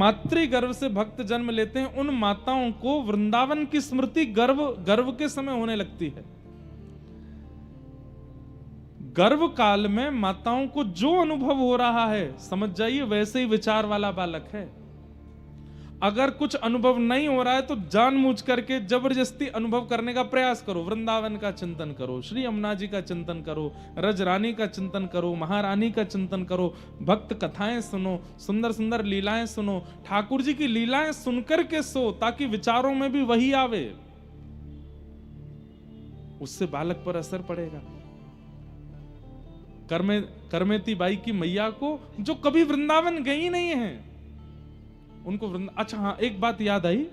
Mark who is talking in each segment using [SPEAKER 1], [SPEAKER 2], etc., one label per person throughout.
[SPEAKER 1] मातृ गर्भ से भक्त जन्म लेते हैं, उन माताओं को वृंदावन की स्मृति गर्भ के समय होने लगती है। गर्भ काल में माताओं को जो अनुभव हो रहा है, समझ जाइए वैसे ही विचार वाला बालक है। अगर कुछ अनुभव नहीं हो रहा है तो जानबूझ करके जबरदस्ती अनुभव करने का प्रयास करो। वृंदावन का चिंतन करो, श्री यमुना जी का चिंतन करो, रजरानी का चिंतन करो, महारानी का चिंतन करो, भक्त कथाएं सुनो, सुंदर सुंदर लीलाएं सुनो, ठाकुर जी की लीलाएं सुनकर के सो, ताकि विचारों में भी वही आवे। उससे बालक पर असर पड़ेगा। करमेती बाई की मैया को, जो कभी वृंदावन गई नहीं है, उनको अच्छा हाँ, एक बात याद आई।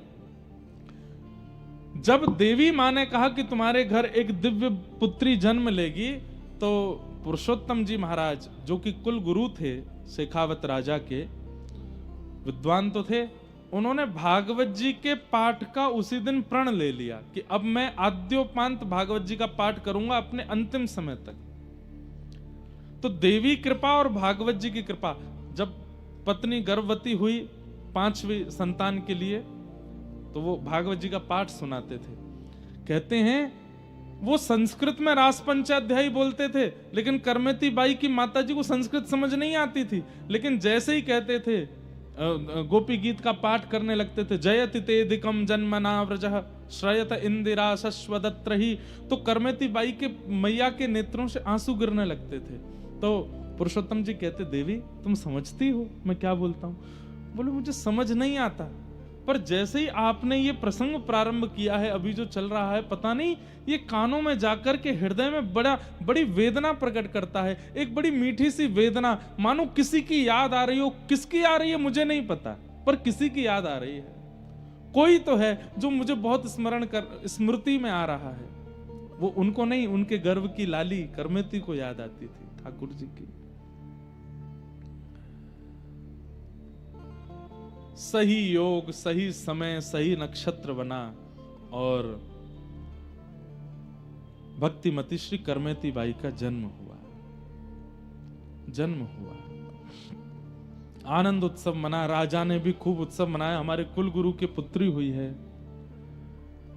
[SPEAKER 1] जब देवी माँ ने कहा कि तुम्हारे घर एक दिव्य पुत्री जन्म लेगी, तो पुरुषोत्तम जी महाराज, जो कि कुल गुरु थे शेखावत राजा के, विद्वान तो थे, उन्होंने भागवत जी के पाठ का उसी दिन प्रण ले लिया कि अब मैं आद्योपांत भागवत जी का पाठ करूंगा अपने अंतिम समय तक। तो देवी कृपा और भागवत जी की कृपा, जब पत्नी गर्भवती हुई 5वीं संतान के लिए, तो वो भागवत जी का पाठ सुनाते थे। कहते हैं वो संस्कृत में रास पंचाध्यायी बोलते थे, लेकिन करमेती बाई की माता जी को संस्कृत समझ नहीं आती थी, लेकिन जैसे ही कहते थे गोपी गीत का पाठ करने लगते थे, जयति तेदिकम जन्मना व्रजः श्रयत इंदिरा शश्वदत्र ही, तो करमेती बाई के मैया के नेत्रों से आंसू गिरने लगते थे। तो पुरुषोत्तम जी कहते, देवी तुम समझती हो मैं क्या बोलता हूं? बोले मुझे समझ नहीं आता, पर जैसे ही आपने ये प्रसंग प्रारंभ किया है, अभी जो चल रहा है, पता नहीं ये कानों में जाकर के हृदय में बड़ी वेदना प्रकट करता है, एक बड़ी मीठी सी वेदना, मानो किसी की याद आ रही हो। किसकी आ रही है मुझे नहीं पता, पर किसी की याद आ रही है। कोई तो है जो मुझे बहुत स्मृति में आ रहा है। वो उनको नहीं, उनके गर्भ की लाली करमेती को याद आती थी, ठाकुर जी की। सही योग, सही समय, सही नक्षत्र बना और भक्तिमती श्री करमेती बाई का जन्म हुआ। आनंद उत्सव मना, राजा ने भी खूब उत्सव मनाया, हमारे कुल गुरु की पुत्री हुई है।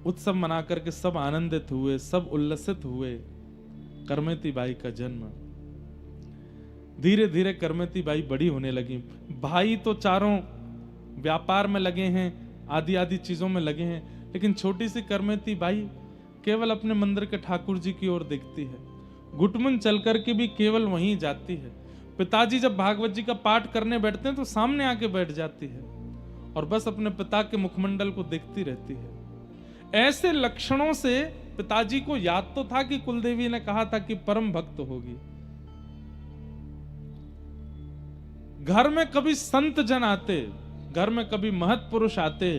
[SPEAKER 1] उत्सव मना करके सब आनंदित हुए, सब उल्लसित हुए। करमेती बाई का जन्म। धीरे धीरे करमेती बाई बड़ी होने लगी। भाई तो चारों व्यापार में लगे हैं, आदि आदि चीजों में लगे हैं, लेकिन छोटी सी करमेती बाई केवल अपने मंदिर के ठाकुर जी की ओर देखती है। घुटमुन चल करके भी केवल वहीं जाती है। पिताजी जब भागवत जी का पाठ करने बैठते हैं तो सामने आके बैठ जाती है और बस अपने पिता के मुखमंडल को देखती रहती है। ऐसे लक्षणों से पिताजी को याद तो था कि कुलदेवी ने कहा था कि परम भक्त होगी। घर में कभी संत जन आते, घर में कभी महत पुरुष आते,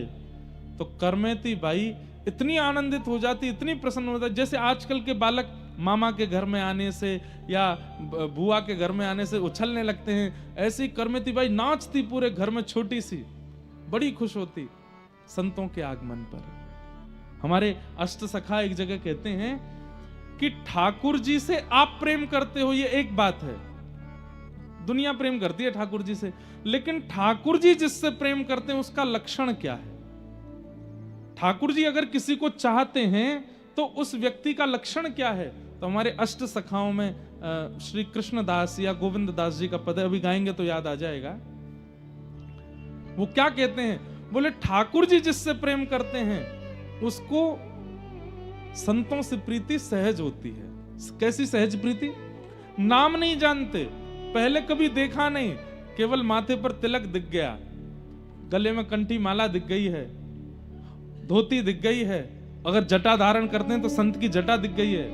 [SPEAKER 1] तो करमेती बाई इतनी आनंदित हो जाती, इतनी प्रसन्न हो जाती, जैसे आजकल के बालक मामा के घर में आने से या बुआ के घर में आने से उछलने लगते हैं, ऐसी करमेती बाई नाचती पूरे घर में, छोटी सी, बड़ी खुश होती संतों के आगमन पर। हमारे अष्ट सखा एक जगह कहते हैं कि ठाकुर जी से आप प्रेम करते हो, ये एक बात है, दुनिया प्रेम करती है ठाकुर जी से, लेकिन ठाकुर जी जिससे प्रेम करते हैं उसका लक्षण क्या है? ठाकुर जी अगर किसी को चाहते हैं तो उस व्यक्ति का लक्षण क्या है? तो हमारे अष्ट सखाओं में श्री कृष्ण दास या गोविंद दास जी का पद अभी गाएंगे तो याद आ जाएगा। वो क्या कहते हैं? बोले ठाकुर जी जिससे प्रेम करते हैं उसको संतों से प्रीति सहज होती है। कैसी सहज प्रीति? नाम नहीं जानते, पहले कभी देखा नहीं, केवल माथे पर तिलक दिख गया, गले में कंठी माला दिख गई है, धोती दिख गई है, अगर जटा धारण करते हैं तो संत की जटा दिख गई है।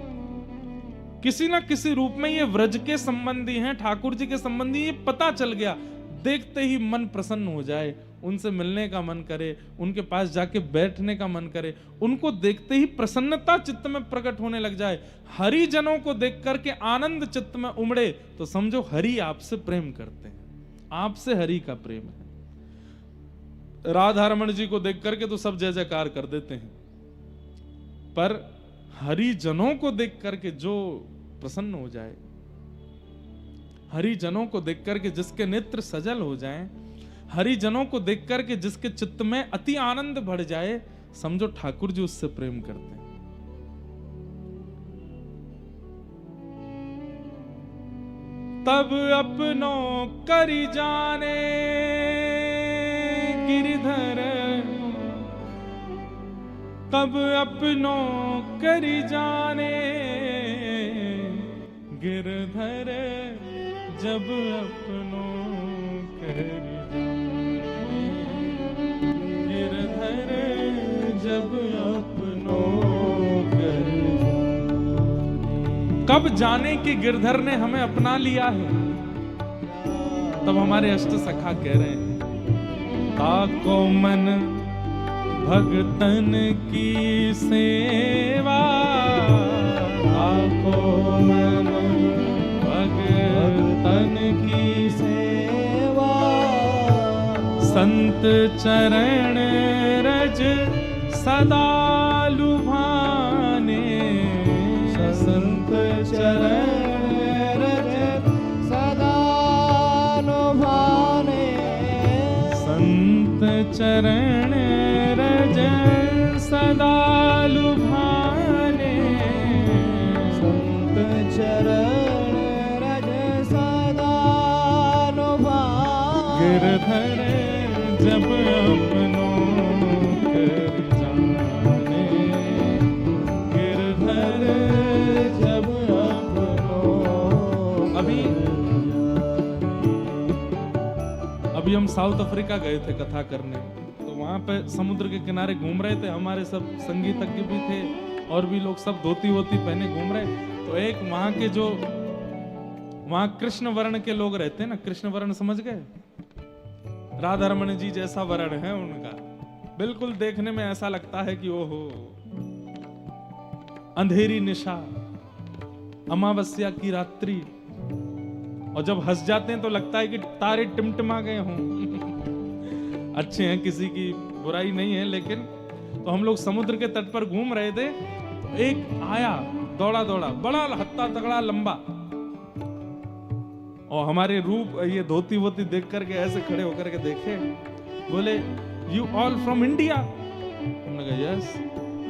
[SPEAKER 1] किसी ना किसी रूप में ये व्रज के संबंधी हैं, ठाकुर जी के संबंधी, ये पता चल गया। देखते ही मन प्रसन्न हो जाए, उनसे मिलने का मन करे, उनके पास जाके बैठने का मन करे, उनको देखते ही प्रसन्नता चित्त में प्रकट होने लग जाए। हरि जनों को देख करके आनंद चित्त में उमड़े तो समझो हरि आपसे प्रेम करते हैं, आपसे हरि का प्रेम है। राधा रमण जी को देख करके तो सब जय जयकार कर देते हैं, पर हरिजनों को देख करके जो प्रसन्न हो जाए, हरिजनों को देख करके जिसके नेत्र सजल हो जाएं, हरिजनों को देख करके जिसके चित्त में अति आनंद बढ़ जाए, समझो ठाकुर जी उससे प्रेम करते हैं। तब अपनों करी जाने गिरधर, तब अपनों करी जाने गिरधर, जब अपनों करी जाने गिरधर, जब अपनों करी जाने। कब जाने कि गिरधर ने हमें अपना लिया है? तब हमारे अष्ट सखा कह रहे हैं, ताको मन भगतन की सेवा, ताको मन भगतन की सेवा, संत चरण रज सदा लुभाने, संत चरण रज सदा लुभाने, संत चरण रज सदा लुभाने, संत चरण रज सदा लुभाने, गिरधर जब अपनों कर जाने, गिरधर जब अपनों। अभी हम साउथ अफ्रीका गए थे कथा करने, तो वहां पे समुद्र के किनारे घूम रहे थे, हमारे सब संगीतज्ञ भी थे और भी लोग सब धोती वोती पहने घूम रहे। तो एक वहां के जो वहां कृष्ण वर्ण के लोग रहते हैं ना, कृष्ण वर्ण समझ गए, राधा रमन जी जैसा वर्ण है उनका, बिल्कुल देखने में ऐसा लगता है कि ओहो, अंधेरी निशा, अमावस्या की रात्रि, और जब हंस जाते हैं तो लगता है कि तारे टिमटिमा गए हों। अच्छे हैं, किसी की बुराई नहीं है, लेकिन तो हम लोग समुद्र के तट पर घूम रहे थे, तो एक आया दौड़ा दौड़ा, बड़ा हत्ता तगड़ा लंबा, और हमारे रूप ये धोती वोती देख करके ऐसे खड़े होकर के देखे, बोले यू ऑल फ्रॉम इंडिया? हमने कहा यस,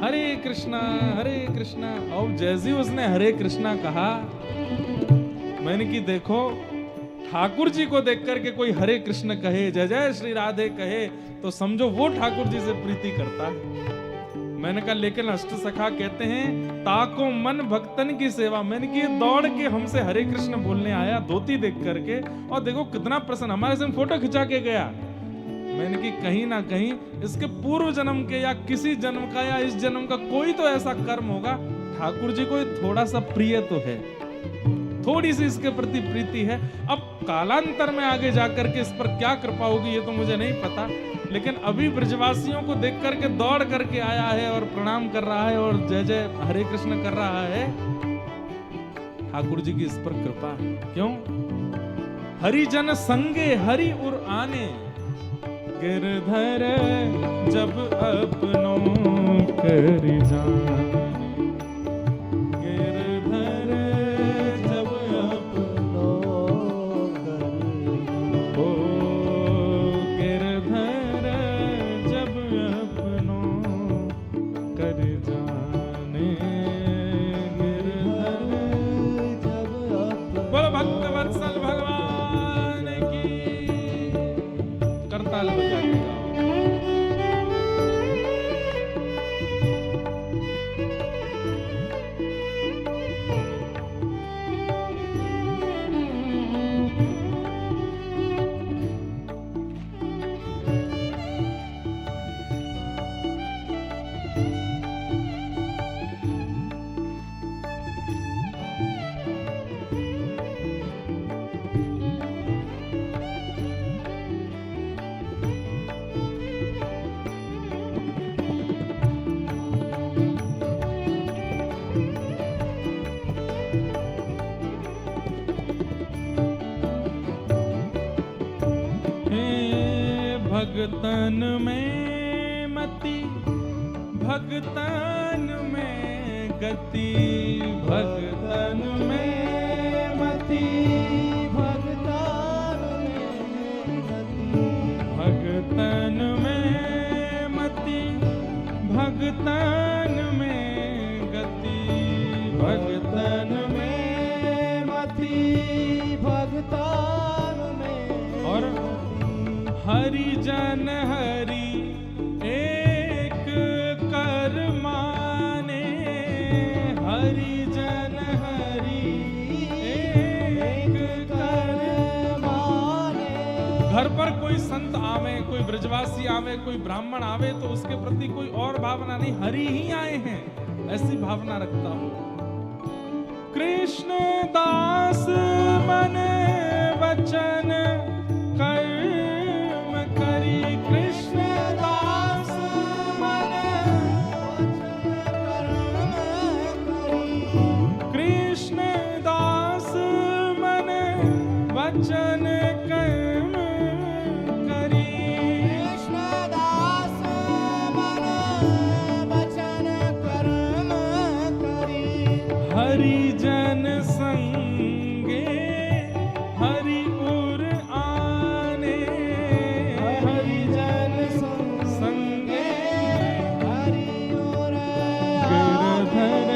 [SPEAKER 1] हरे कृष्णा हरे कृष्णा। और जैसे ही उसने हरे कृष्णा कहा, मैंने कि देखो, ठाकुर जी को देख करके कोई हरे कृष्ण कहे, जय जय श्री राधे कहे, तो समझो वो ठाकुर जी से प्रीति करता है। मैंने कहा लेकिन अष्ट सखा कहते हैं, ताको मन भक्तन की सेवा। मैंने कि दौड़ के हमसे हरे कृष्ण बोलने आया धोती देख करके, और देखो कितना प्रसन्न, हमारे से फोटो खिंचा के गया। मैंने कि कहीं ना कहीं इसके पूर्व जन्म के या किसी जन्म का या इस जन्म का कोई तो ऐसा कर्म होगा, ठाकुर जी को थोड़ा सा प्रिय तो है, थोड़ी सी इसके प्रति प्रीति है। अब कालांतर में आगे जाकर के इस पर क्या कृपा होगी ये तो मुझे नहीं पता, लेकिन अभी ब्रजवासियों को देख करके दौड़ करके आया है और प्रणाम कर रहा है और जय जय हरे कृष्ण कर रहा है। ठाकुर जी की इस पर कृपा है। क्यों? हरिजन संगे हरि उर आने, गिरधर जब अपनों कर जाने, भगतन में मति, भगतन में गति, भगतन में मति, भगतन में गति, भगतन में गति, भगतन में मति,
[SPEAKER 2] भगतान में
[SPEAKER 1] और हरि जन हरि एक कर माने, हरि जन हरि एक कर
[SPEAKER 2] माने।
[SPEAKER 1] घर पर कोई संत आवे, कोई ब्रजवासी आवे, कोई ब्राह्मण आवे तो उसके प्रति कोई और भावना नहीं, हरि ही आए हैं ऐसी भावना रखता हूं। कृष्ण दास मन वचन कर्म करी, कृष्ण दास मन कृष्ण दास मन वचन कर्म करी,
[SPEAKER 2] कृष्ण दास मन वचन कर्म करी।
[SPEAKER 1] हरि जन संगे हरि उर आने,
[SPEAKER 2] हरि जन
[SPEAKER 1] संगे
[SPEAKER 2] हरि और
[SPEAKER 1] गिरधर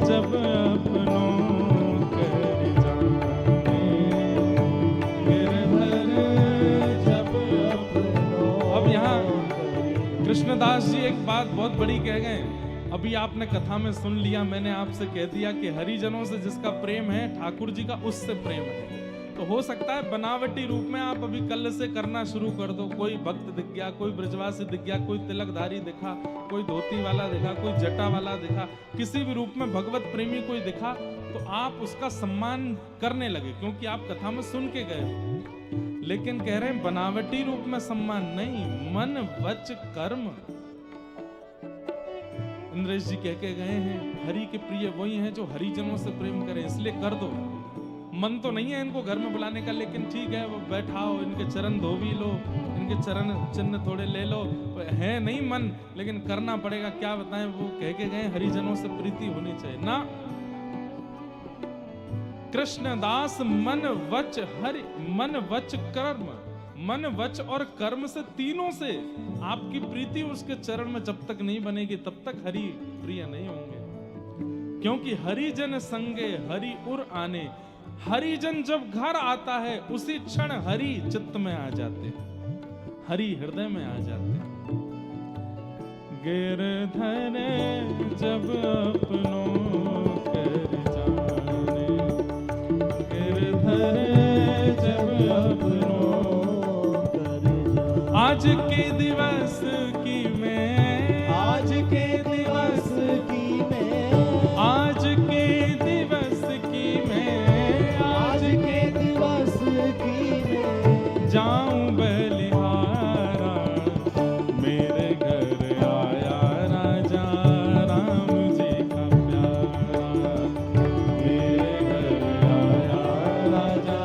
[SPEAKER 1] जब अपनों कर जाने, गिरधर जब अपनों। अब यहाँ कृष्णदास जी एक बात बहुत बड़ी कह गए। अभी आपने कथा में सुन लिया, मैंने आपसे कह दिया कि हरिजनों से जिसका प्रेम है ठाकुर जी का उससे प्रेम है। तो हो सकता है बनावटी रूप में आप अभी कल से करना शुरू कर दो। कोई भक्त दिख गया, कोई ब्रजवासी दिख गया, कोई तिलकधारी दिखा, कोई धोती वाला दिखा, कोई जटा वाला दिखा, किसी भी रूप में भगवत प्रेमी कोई दिखा तो आप उसका सम्मान करने लगे क्योंकि आप कथा में सुन के गए हो। लेकिन कह रहे हैं बनावटी रूप में सम्मान नहीं, मन वच कर्म। इंद्रेश जी कह के गए हैं हरि के प्रिय वही हैं जो हरिजनों से प्रेम करें, इसलिए कर दो। मन तो नहीं है इनको घर में बुलाने का, लेकिन ठीक है वो बैठाओ, इनके चरण धोवी लो, इनके चरण चिन्ह थोड़े ले लो, है नहीं मन लेकिन करना पड़ेगा। क्या बताएं, वो कह के गए हरिजनों से प्रीति होनी चाहिए ना। कृष्णदास मन वच हरि, मन वच कर्म, मन वच और कर्म से तीनों से आपकी प्रीति उसके चरण में जब तक नहीं बनेगी तब तक हरि प्रिय नहीं होंगे। क्योंकि हरिजन संगे हरि उर आने, हरिजन जब घर आता है उसी क्षण हरि चित्त में आ जाते, हरि हृदय में आ जाते। गिरधर जब अपनों कर जाने, गिरधर जब अपनों। आज के दिवस की मैं,
[SPEAKER 2] आज के दिवस की मैं,
[SPEAKER 1] आज के दिवस की मैं,
[SPEAKER 2] आज के दिवस की मैं
[SPEAKER 1] जाऊं बलिहारा, मेरे घर आया राजा राम जी का प्यारा, मेरे घर आया राजा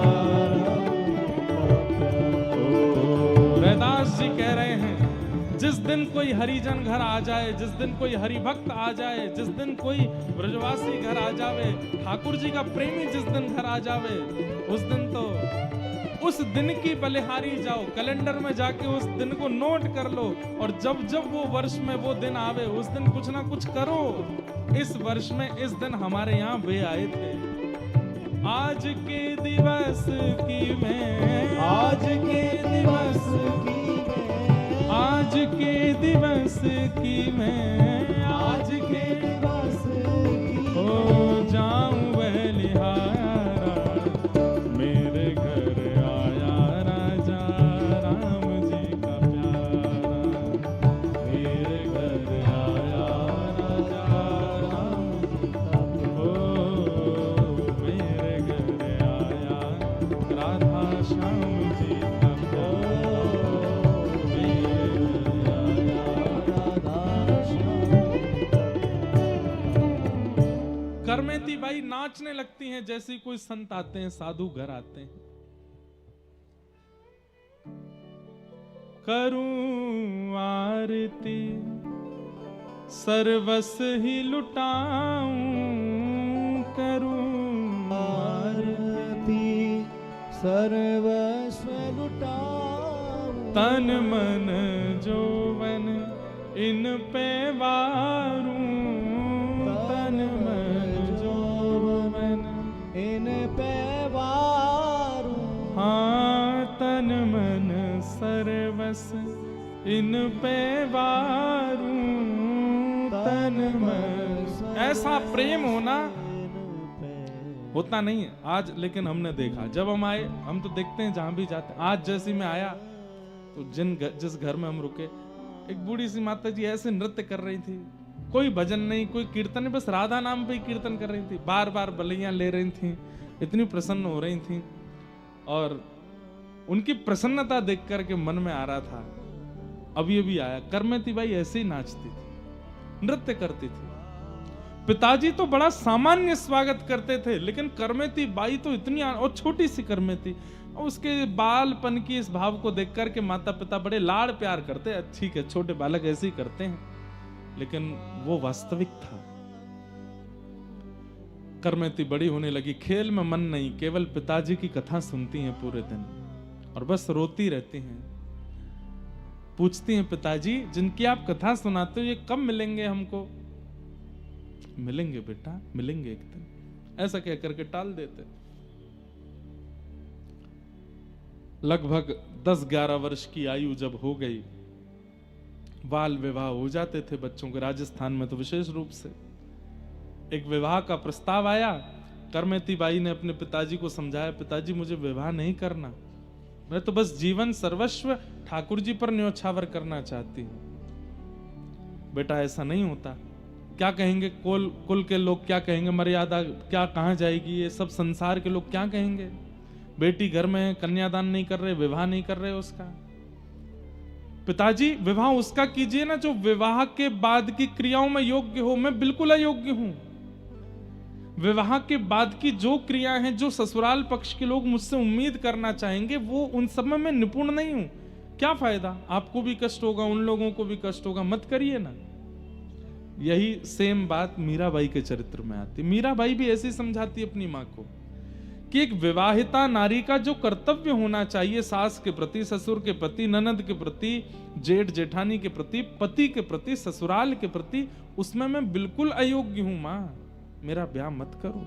[SPEAKER 1] रैदास जी कह रहे हैं जिस दिन कोई हरिजन घर आ जाए, जिस दिन कोई हरिभक्त आ जाए, जिस दिन कोई ब्रजवासी घर आ जावे, ठाकुर जी का प्रेमी जिस दिन घर आ जावे, उस दिन तो उस दिन की बलिहारी जाओ, कैलेंडर में जाके उस दिन को नोट कर लो और जब जब वो वर्ष में वो दिन आवे उस दिन कुछ ना कुछ करो। इस वर्ष में इस दिन हमारे यहाँ वे आए थे। आज के दिवस की मैं,
[SPEAKER 2] आज के दिवस की मैं,
[SPEAKER 1] आज के दिवस की मैं,
[SPEAKER 2] आज के दिवस की
[SPEAKER 1] हो जाऊं बलिहारा, मेरे घर आया राजा राम जी का प्यारा, मेरे घर आया राजा राम जी का प्यारा, मेरे घर आया राधा श्याम जी का प्यारा, मेरे घर आया राधा श्याम। करमेती बाई नाचने लगती हैं जैसे कोई संत आते हैं, साधु घर आते हैं। करूं आरती सर्वस ही लुटाऊं, करूं
[SPEAKER 2] आरती सर्वस्व लुटाऊं,
[SPEAKER 1] तन मन जोवन इन पे वारूं तन मन जोबन,
[SPEAKER 2] इन पे वारूं
[SPEAKER 1] हाँ तन मन सर्वस इन पे वारूं तन मन। ऐसा प्रेम होना होता नहीं है आज, लेकिन हमने देखा जब हम आए, हम तो देखते हैं जहां भी जाते हैं। आज जैसे मैं आया तो जिस घर में हम रुके, एक बूढ़ी सी माता जी ऐसे नृत्य कर रही थी, कोई भजन नहीं, कोई कीर्तन नहीं, बस राधा नाम पे ही कीर्तन कर रही थी, बार बार बलियां ले रही थी, इतनी प्रसन्न हो रही थी। और उनकी प्रसन्नता देख करके मन में आ रहा था, अभी अभी आया, करमेती बाई ऐसे ही नाचती थी, नृत्य करती थी। पिताजी तो बड़ा सामान्य स्वागत करते थे, लेकिन करमेती बाई तो इतनी, और छोटी सी करमेती, उसके बालपन की इस भाव को देख करके माता पिता बड़े लाड़ प्यार करते हैं। ठीक है, छोटे बालक ऐसे ही करते हैं, लेकिन वो वास्तविक था। करमेती बड़ी होने लगी, खेल में मन नहीं, केवल पिताजी की कथा सुनती हैं पूरे दिन और बस रोती रहती हैं। पूछती हैं, पिताजी जिनकी आप कथा सुनाते हो ये कब मिलेंगे हमको? मिलेंगे बेटा, मिलेंगे एक दिन, ऐसा कह करके टाल देते। लगभग 10-11 वर्ष की आयु जब हो गई, बाल विवाह हो जाते थे बच्चों के, राजस्थान में तो विशेष रूप से। एक विवाह का प्रस्ताव आया, करमेती बाई ने अपने पिताजी को समझाया, पिताजी मुझे विवाह नहीं करना, मैं तो बस जीवन सर्वस्व ठाकुर जी पर न्योछावर करना चाहती हूं। बेटा ऐसा नहीं होता, क्या कहेंगे कुल के लोग, क्या कहेंगे, मर्यादा क्या कहां जाएगी, ये सब संसार के लोग क्या कहेंगे, बेटी घर में है, कन्यादान नहीं कर रहे, विवाह नहीं कर रहे उसका। पिताजी विवाह उसका कीजिए ना जो विवाह के बाद की क्रियाओं में योग्य हो, मैं बिल्कुल अयोग्य हूं। विवाह के बाद की जो क्रियाएं हैं, जो ससुराल पक्ष के लोग मुझसे उम्मीद करना चाहेंगे, वो उन सब में मैं निपुण नहीं हूं। क्या फायदा, आपको भी कष्ट होगा, उन लोगों को भी कष्ट होगा, मत करिए ना। यही सेम बात मीराबाई के चरित्र में आती। मीराबाई भी ऐसे समझाती अपनी मां को कि एक विवाहिता नारी का जो कर्तव्य होना चाहिए, सास के प्रति, ससुर के प्रति, ननद के प्रति, जेठ जेठानी के प्रति, पति के प्रति, ससुराल के प्रति, उसमें मैं बिल्कुल अयोग्य हूं मां, मेरा ब्याह मत करो।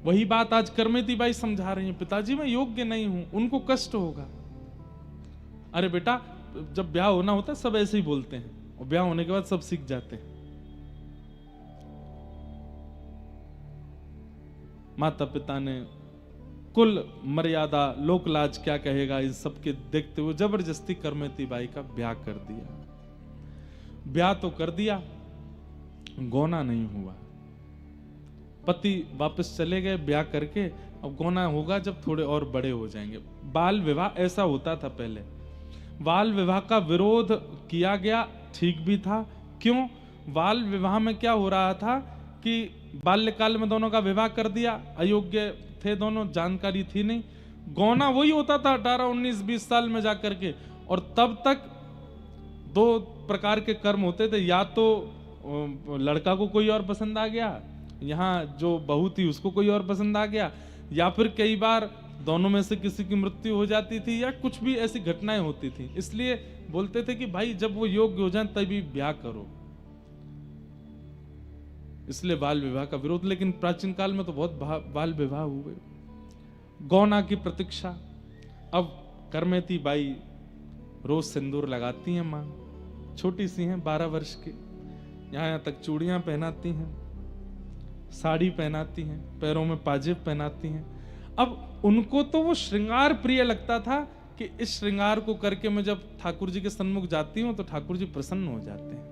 [SPEAKER 1] वही बात आज करमेती बाई समझा रही हैं, पिताजी मैं योग्य नहीं हूं, उनको कष्ट होगा। अरे बेटा, जब ब्याह होना होता है सब ऐसे ही बोलते हैं, और ब्याह होने के बाद सब सीख जाते हैं। माता पिता ने कुल मर्यादा, लोक लाज क्या कहेगा, इन सब के देखते हुए जबरदस्ती करमेती बाई का ब्याह कर दिया। ब्याह तो कर दिया, गौना नहीं हुआ। पति वापस चले गए ब्याह करके, अब गौना होगा जब थोड़े और बड़े हो जाएंगे। बाल विवाह ऐसा होता था पहले, बाल विवाह का विरोध किया गया, ठीक भी था। क्यों? बाल विवाह में क्या हो रहा था कि बाल्यकाल में दोनों का विवाह कर दिया, अयोग्य थे दोनों, जानकारी थी नहीं। गौना वही होता था 18, 19, 20 साल में जाकर के, और तब तक दो प्रकार के कर्म होते थे, या तो लड़का को कोई और पसंद आ गया, यहाँ जो बहू थी उसको कोई और पसंद आ गया, या फिर कई बार दोनों में से किसी की मृत्यु हो जाती थी, या कुछ भी ऐसी घटनाएं होती थी। इसलिए बोलते थे कि भाई जब वो योग्य हो जाए तभी ब्याह करो, इसलिए बाल विवाह का विरोध। लेकिन प्राचीन काल में तो बहुत बाल विवाह हुए। गौना की प्रतीक्षा, अब करमेती बाई रोज सिंदूर लगाती हैं मां, छोटी सी हैं 12 वर्ष की, यहां तक चूड़ियां पहनाती हैं, साड़ी पहनाती हैं, पैरों में पाजेब पहनाती हैं। अब उनको तो वो श्रृंगार प्रिय लगता था कि इस श्रृंगार को करके मैं जब ठाकुर जी के सन्मुख जाती हूं तो ठाकुर जी प्रसन्न हो जाते हैं।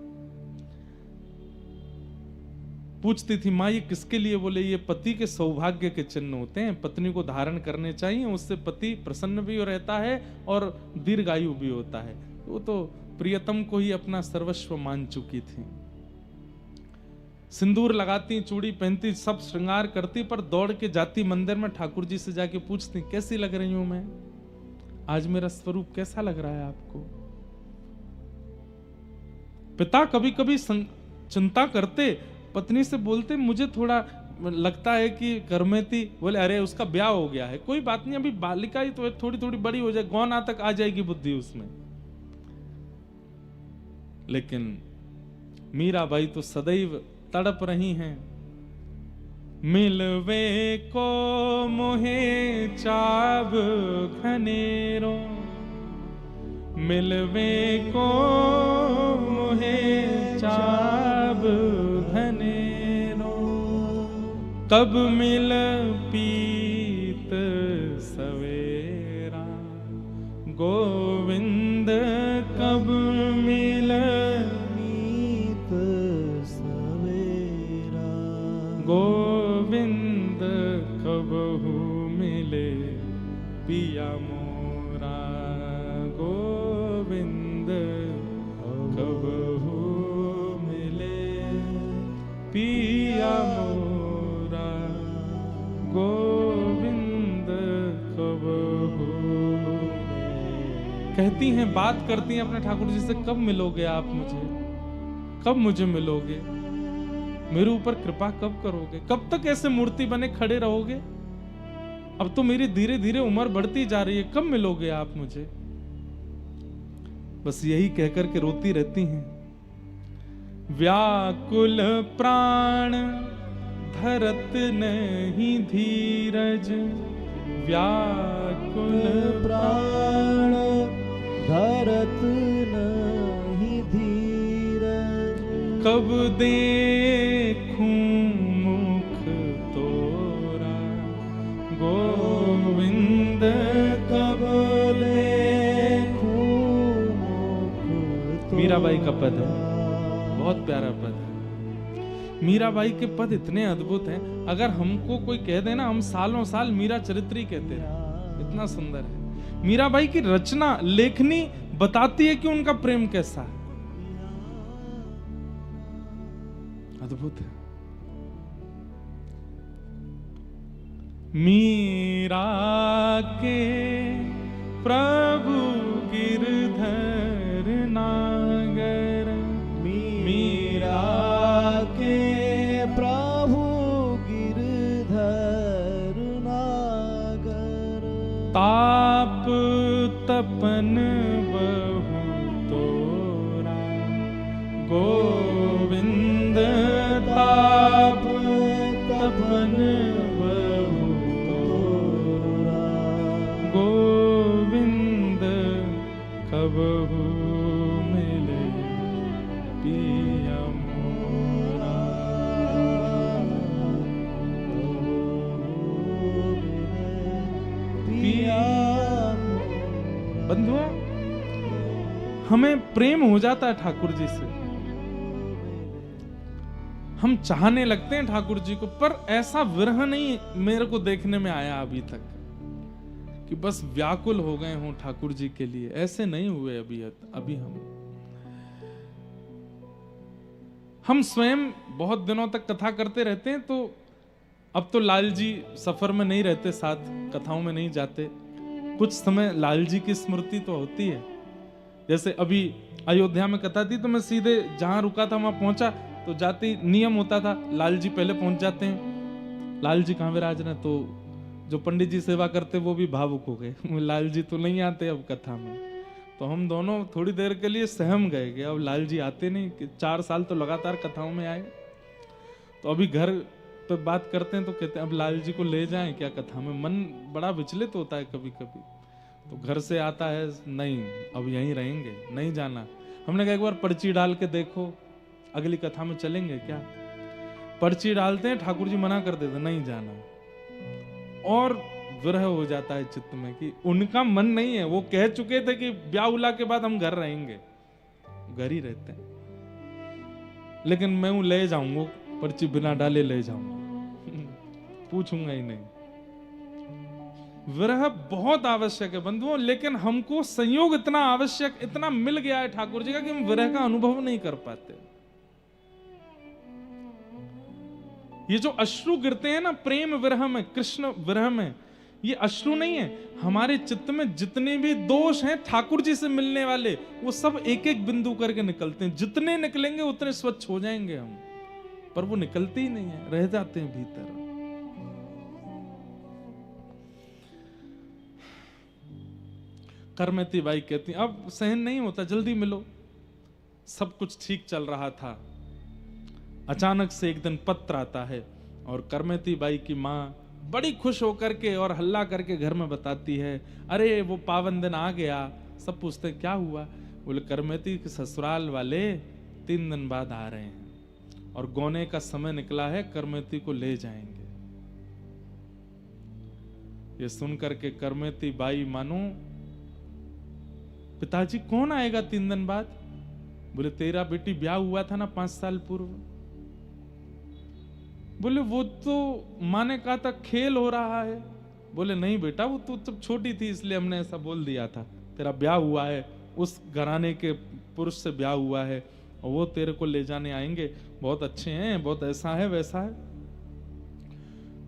[SPEAKER 1] पूछती थी माँ ये किसके लिए? बोले ये पति के सौभाग्य के चिन्ह होते हैं, पत्नी को धारण करने चाहिए, उससे पति प्रसन्न भी रहता है और दीर्घायु भी होता है। वो तो प्रियतम को ही अपना सर्वस्व मान चुकी थी। सिंदूर लगाती, चूड़ी पहनती, सब श्रृंगार करती, पर दौड़ के जाती मंदिर में, ठाकुर जी से जाके पूछती कैसी लग रही हूं मैं, आज मेरा स्वरूप कैसा लग रहा है आपको? पिता कभी कभी चिंता करते, पत्नी से बोलते मुझे थोड़ा लगता है कि करमेती, बोले अरे उसका ब्याह हो गया है, कोई बात नहीं, अभी बालिका ही तो है, थोड़ी थोड़ी बड़ी हो जाए, गौना तक आ जाएगी बुद्धि उसमें, लेकिन मीराबाई तो सदैव तड़प रही हैं। मिलवे को मोहे चाव घनेरो, मिलवे को मोहे चाव घनेरो, कब मिल पीत सवेरा, गोविंद कब मिल
[SPEAKER 2] मीत सवेरा,
[SPEAKER 1] गोविंद कबहू मिले पिया मोरा, गोविंद कबहू मिले पिया मोरा, गोविंद कबहू। कहती हैं, बात करती हैं अपने ठाकुर जी से, कब मिलोगे आप मुझे, कब मुझे मिलोगे, मेरे ऊपर कृपा कब करोगे, कब तक ऐसे मूर्ति बने खड़े रहोगे, अब तो मेरी धीरे धीरे उम्र बढ़ती जा रही है, कब मिलोगे आप मुझे। बस यही कहकर के रोती रहती हैं। व्याकुल प्राण धरत नहीं धीरज, व्याकुल
[SPEAKER 2] प्राण धरत नहीं धीरज,
[SPEAKER 1] कब देखूं मुख तोरा, गोविंद कब
[SPEAKER 2] देखूं मुख तोरा।
[SPEAKER 1] मीराबाई का पद है, बहुत प्यारा पद है। मीराबाई के पद इतने अद्भुत हैं, अगर हमको कोई कह देना हम सालों साल मीरा चरित्री कहते हैं, इतना सुंदर है। मीराबाई की रचना लेखनी बताती है कि उनका प्रेम कैसा है, अद्भुत है। मीरा के प्रभु गिरधर नागर,
[SPEAKER 2] मीरा के प्रभु गिरधर नागर,
[SPEAKER 1] ताप तपन बहु तोरा, गोविंद ताप तपन बहु तोरा, गोविंद कबहू मिले पिया मोरा।
[SPEAKER 2] पिया
[SPEAKER 1] बंधुओं, हमें प्रेम हो जाता है ठाकुर जी से, हम चाहने लगते हैं ठाकुर जी को, पर ऐसा विरह नहीं मेरे को देखने में आया अभी तक कि बस व्याकुल हो गए हों ठाकुर जी के लिए, ऐसे नहीं हुए अभी हम स्वयं बहुत दिनों तक कथा करते रहते हैं, तो अब तो लाल जी सफर में नहीं रहते, साथ कथाओं में नहीं जाते, कुछ समय लाल जी की स्मृति तो होती है। जैसे अभी अयोध्या में कथा थी, तो मैं सीधे जहां रुका था वहां पहुंचा, तो जाते नियम होता था लाल जी पहले पहुंच जाते हैं। लाल जी कहाँ विराज रहे, तो जो पंडित जी सेवा करते वो भी भावुक हो गए, लाल जी तो नहीं आते अब कथा में, तो हम दोनों थोड़ी देर के लिए सहम गए कि अब लाल जी आते नहीं, कि 4 साल तो लगातार कथाओं में आए। तो अभी घर पे बात करते हैं तो कहते हैं अब लाल जी को ले जाएं क्या कथा में, मन बड़ा विचलित होता है कभी कभी। तो घर से आता है, नहीं अब यहीं रहेंगे, नहीं जाना। हमने कहा एक बार पर्ची डाल के देखो, अगली कथा में चलेंगे क्या। पर्ची डालते हैं, ठाकुर जी मना कर देते, नहीं जाना। और विरह हो जाता है चित्त में कि उनका मन नहीं है, वो कह चुके थे कि ब्याह उला के बाद हम घर रहेंगे, घर ही रहते हैं, लेकिन मैं हूं ले जाऊंगा, पर्ची बिना डाले ले जाऊंगा, पूछूंगा ही नहीं। विरह बहुत आवश्यक है बंधुओं, लेकिन हमको संयोग इतना आवश्यक, इतना मिल गया है ठाकुर जी का कि हम विरह का अनुभव नहीं कर पाते। ये जो अश्रु गिरते हैं ना प्रेम विरह में, कृष्ण विरह में, ये अश्रु नहीं है, हमारे चित्त में जितने भी दोष हैं ठाकुर जी से मिलने वाले, वो सब एक एक बिंदु करके निकलते हैं। जितने निकलेंगे उतने स्वच्छ हो जाएंगे हम, पर वो निकलते ही नहीं है, रह जाते हैं भीतर। करमती बाई कहती अब सहन नहीं होता, जल्दी मिलो। सब कुछ ठीक चल रहा था। अचानक से एक दिन पत्र आता है और करमेती बाई की माँ बड़ी खुश होकर के और हल्ला करके घर में बताती है, अरे वो पावन दिन आ गया। सब पूछते हैं क्या हुआ? बोले करमेती के ससुराल वाले 3 दिन बाद आ रहे हैं और गोने का समय निकला है, करमेती को ले जाएंगे। ये सुन करके करमेती बाई मानो, पिताजी कौन आएगा 3 दिन बाद? बोले तेरा बेटी ब्याह हुआ था ना 5 साल पूर्व। बोले वो तो माँ ने कहा था खेल हो रहा है। बोले नहीं बेटा, वो तो जब छोटी थी इसलिए हमने ऐसा बोल दिया था। तेरा ब्याह हुआ है, उस घराने के पुरुष से ब्याह हुआ है और वो तेरे को ले जाने आएंगे, बहुत अच्छे हैं, बहुत ऐसा है वैसा है।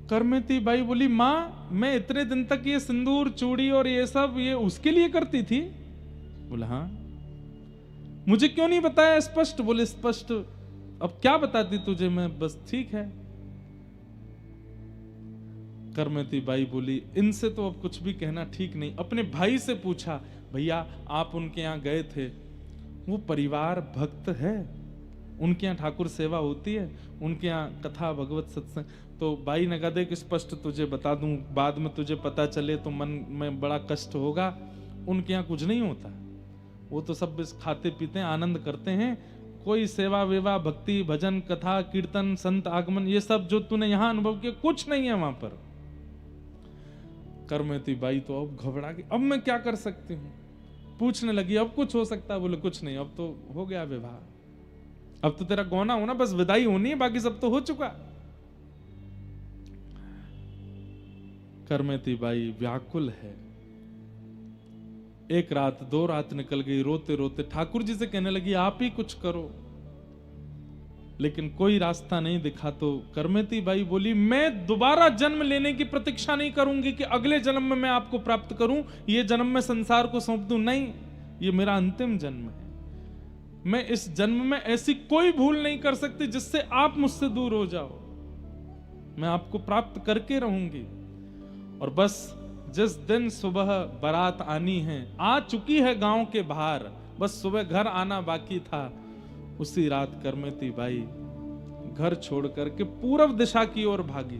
[SPEAKER 1] करमेती बाई बोली, माँ मैं इतने दिन तक ये सिंदूर चूड़ी और ये सब ये उसके लिए करती थी? बोला हाँ। मुझे क्यों नहीं बताया स्पष्ट? बोले स्पष्ट अब क्या बताती तुझे मैं, बस ठीक है। करमेती बाई बोली, इनसे तो अब कुछ भी कहना ठीक नहीं। अपने भाई से पूछा, भैया आप उनके यहाँ गए थे, वो परिवार भक्त है, उनके यहाँ ठाकुर सेवा होती है, उनके यहाँ कथा भगवत सत्संग? तो बाई ने कहा देख स्पष्ट तुझे बता दूं, बाद में तुझे पता चले तो मन में बड़ा कष्ट होगा। उनके यहाँ कुछ नहीं होता, वो तो सब बस खाते पीते हैं, आनंद करते हैं। कोई सेवा वेवा भक्ति भजन कथा कीर्तन संत आगमन ये सब जो तूने यहाँ अनुभव किया कुछ नहीं है वहां पर। करमेती बाई तो अब घबरा गई, अब मैं क्या कर सकती हूँ? पूछने लगी अब कुछ हो सकता है? बोले कुछ नहीं, अब तो हो गया विवाह, अब तो तेरा गौना होना, बस विदाई होनी है, बाकी सब तो हो चुका। करमेती बाई व्याकुल है। 1 रात 2 रात निकल गई, रोते रोते ठाकुर जी से कहने लगी आप ही कुछ करो, लेकिन कोई रास्ता नहीं दिखा। तो करमेती बाई बोली, मैं दोबारा जन्म लेने की प्रतीक्षा नहीं करूंगी कि अगले जन्म में मैं आपको प्राप्त करूं, ये जन्म में संसार को सौंप दूं, नहीं, ये मेरा अंतिम जन्म है। मैं इस जन्म में ऐसी कोई भूल नहीं कर सकती जिससे आप मुझसे दूर हो जाओ। मैं आपको प्राप्त करके रहूंगी। और बस जिस दिन सुबह बारात आनी है, आ चुकी है गांव के बाहर, बस सुबह घर आना बाकी था, उसी रात करमेती बाई घर छोड़ करके पूर्व दिशा की ओर भागी।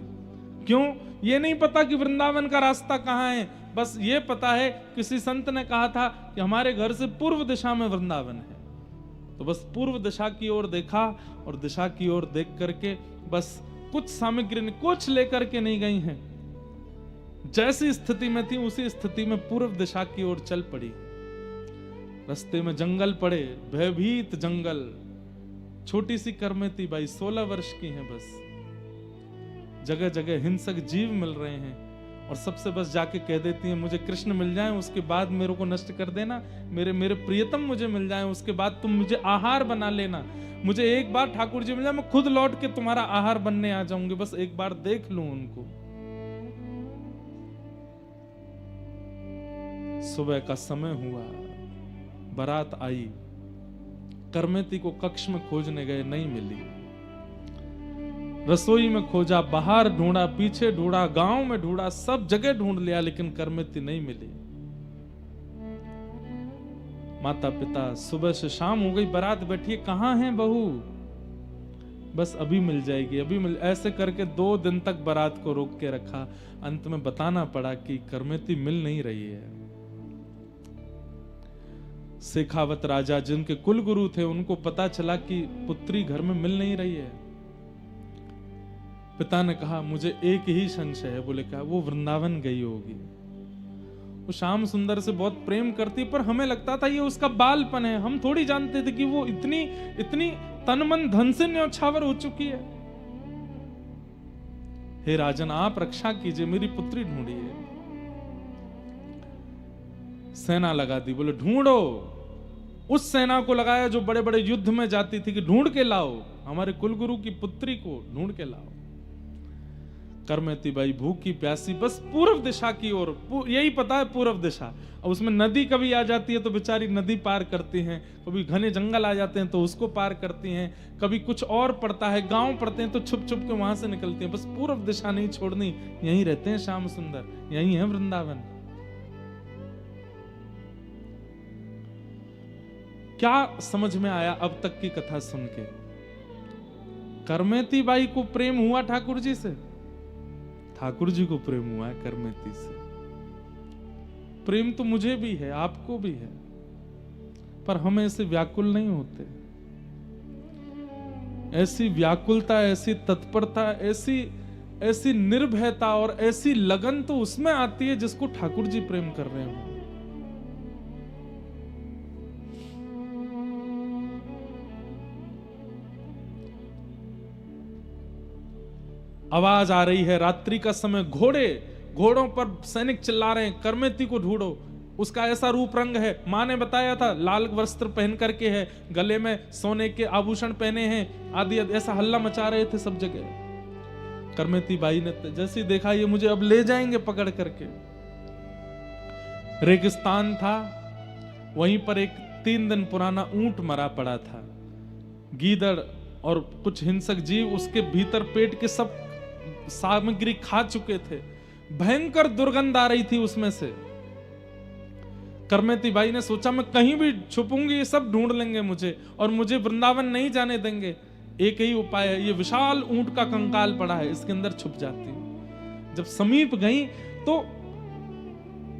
[SPEAKER 1] क्यों? ये नहीं पता कि वृंदावन का रास्ता कहाँ है, बस ये पता है किसी संत ने कहा था कि हमारे घर से पूर्व दिशा में वृंदावन है। तो बस पूर्व दिशा की ओर देखा और दिशा की ओर देख करके बस कुछ सामग्री कुछ लेकर के नहीं गई हैं, जैसी स्थिति में थी उसी स्थिति में पूर्व दिशा की ओर चल पड़ी। रास्ते में जंगल पड़े, भयभीत जंगल। छोटी सी करमेती बाई 16 वर्ष की हैं, बस जगह जगह हिंसक जीव मिल रहे हैं और सबसे बस जाके कह देती हैं मुझे कृष्ण मिल जाए, उसके बाद मेरे को नष्ट कर देना, मेरे प्रियतम मुझे मिल जाए, उसके बाद तुम मुझे आहार बना लेना, मुझे एक बार ठाकुर जी मिल जाए, मैं खुद लौट के तुम्हारा आहार बनने आ जाऊंगी, बस एक बार देख लूं उनको। सुबह का समय हुआ, बारात आई, करमेती को कक्ष में खोजने गए, नहीं मिली। रसोई में खोजा, बाहर ढूंढा, पीछे ढूंढा, गांव में ढूंढा, सब जगह ढूंढ लिया, लेकिन करमेती नहीं मिली। माता पिता, सुबह से शाम हो गई, बारात बैठी है, कहां है बहू? बस अभी मिल जाएगी, अभी मिल, ऐसे करके 2 दिन तक बारात को रोक के रखा। अंत में बताना पड़ा कि करमेती मिल नहीं रही है। शेखावत राजा जिनके कुल गुरु थे, उनको पता चला कि पुत्री घर में मिल नहीं रही है। पिता ने कहा मुझे एक ही संशय है। बोले क्या? वो वृंदावन गई होगी। वो श्याम सुंदर से बहुत प्रेम करती, पर हमें लगता था ये उसका बालपन है, हम थोड़ी जानते थे कि वो इतनी तन मन धन से न्यौछावर हो चुकी है। हे राजन, आप रक्षा कीजिए, मेरी पुत्री ढूंढी है। सेना लगा दी, बोले ढूंढो। उस सेना को लगाया जो बड़े बड़े युद्ध में जाती थी कि ढूंढ के लाओ, हमारे कुलगुरु की पुत्री को ढूंढ के लाओ। करमेती बाई भूखी प्यासी बस पूर्व दिशा की ओर, यही पता है पूर्व दिशा। अब उसमें नदी कभी आ जाती है तो बेचारी नदी पार करती हैं, कभी घने जंगल आ जाते हैं तो उसको पार करती हैं, कभी कुछ और पड़ता है, गांव पड़ते हैं तो छुप छुप के वहां से निकलती हैं। बस पूर्व दिशा नहीं छोड़नी, यहीं रहते हैं श्याम सुंदर, यहीं है वृंदावन। क्या समझ में आया अब तक की कथा सुन के? करमेती बाई को प्रेम हुआ ठाकुर जी से, ठाकुर जी को प्रेम हुआ है करमेती से। प्रेम तो मुझे भी है, आपको भी है, पर हम ऐसे व्याकुल नहीं होते। ऐसी व्याकुलता, ऐसी तत्परता, ऐसी निर्भयता और ऐसी लगन तो उसमें आती है जिसको ठाकुर जी प्रेम कर रहे हो। आवाज आ रही है, रात्रि का समय, घोड़ों पर सैनिक चिल्ला रहे हैं, करमेती को ढूंढो। उसका ऐसा रूप रंग है, मां ने बताया था, लाल वस्त्र पहन करके है, गले में सोने के आभूषण पहने हैं आदि, ऐसा हल्ला मचा रहे थे सब जगह। करमेती बाई ने जैसे ही देखा ये मुझे अब ले जाएंगे पकड़ करके। रेगिस्तान था, वहीं पर एक 3 दिन पुराना ऊंट मरा पड़ा था। गीदड़ और कुछ हिंसक जीव उसके भीतर पेट के सब सामग्री खा चुके थे। भयंकर दुर्गंध आ रही थी उसमें से। करमेती बाई ने सोचा मैं कहीं भी छुपूंगी, ये सब ढूंढ लेंगे मुझे और मुझे वृंदावन नहीं जाने देंगे। एक ही उपाय है, ये विशाल ऊंट का कंकाल पड़ा है, इसके अंदर छुप जाती हूं। जब समीप गई तो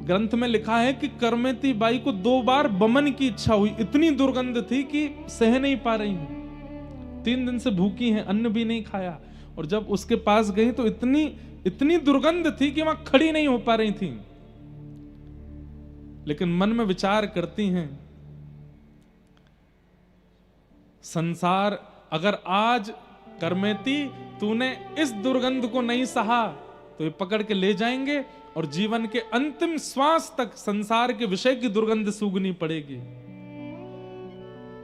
[SPEAKER 1] ग्रंथ में लिखा है कि करमेती बाई को 2 बार बमन की इच्छा हुई। इतनी दुर्गंध थी कि सह नहीं पा रही हूं। 3 दिन से भूखी हैं, अन्न भी नहीं खाया, और जब उसके पास गई तो इतनी दुर्गंध थी कि वहां खड़ी नहीं हो पा रही थी। लेकिन मन में विचार करती हैं, संसार, अगर आज करमेती तूने इस दुर्गंध को नहीं सहा तो ये पकड़ के ले जाएंगे और जीवन के अंतिम श्वास तक संसार के विषय की दुर्गंध सूंघनी पड़ेगी।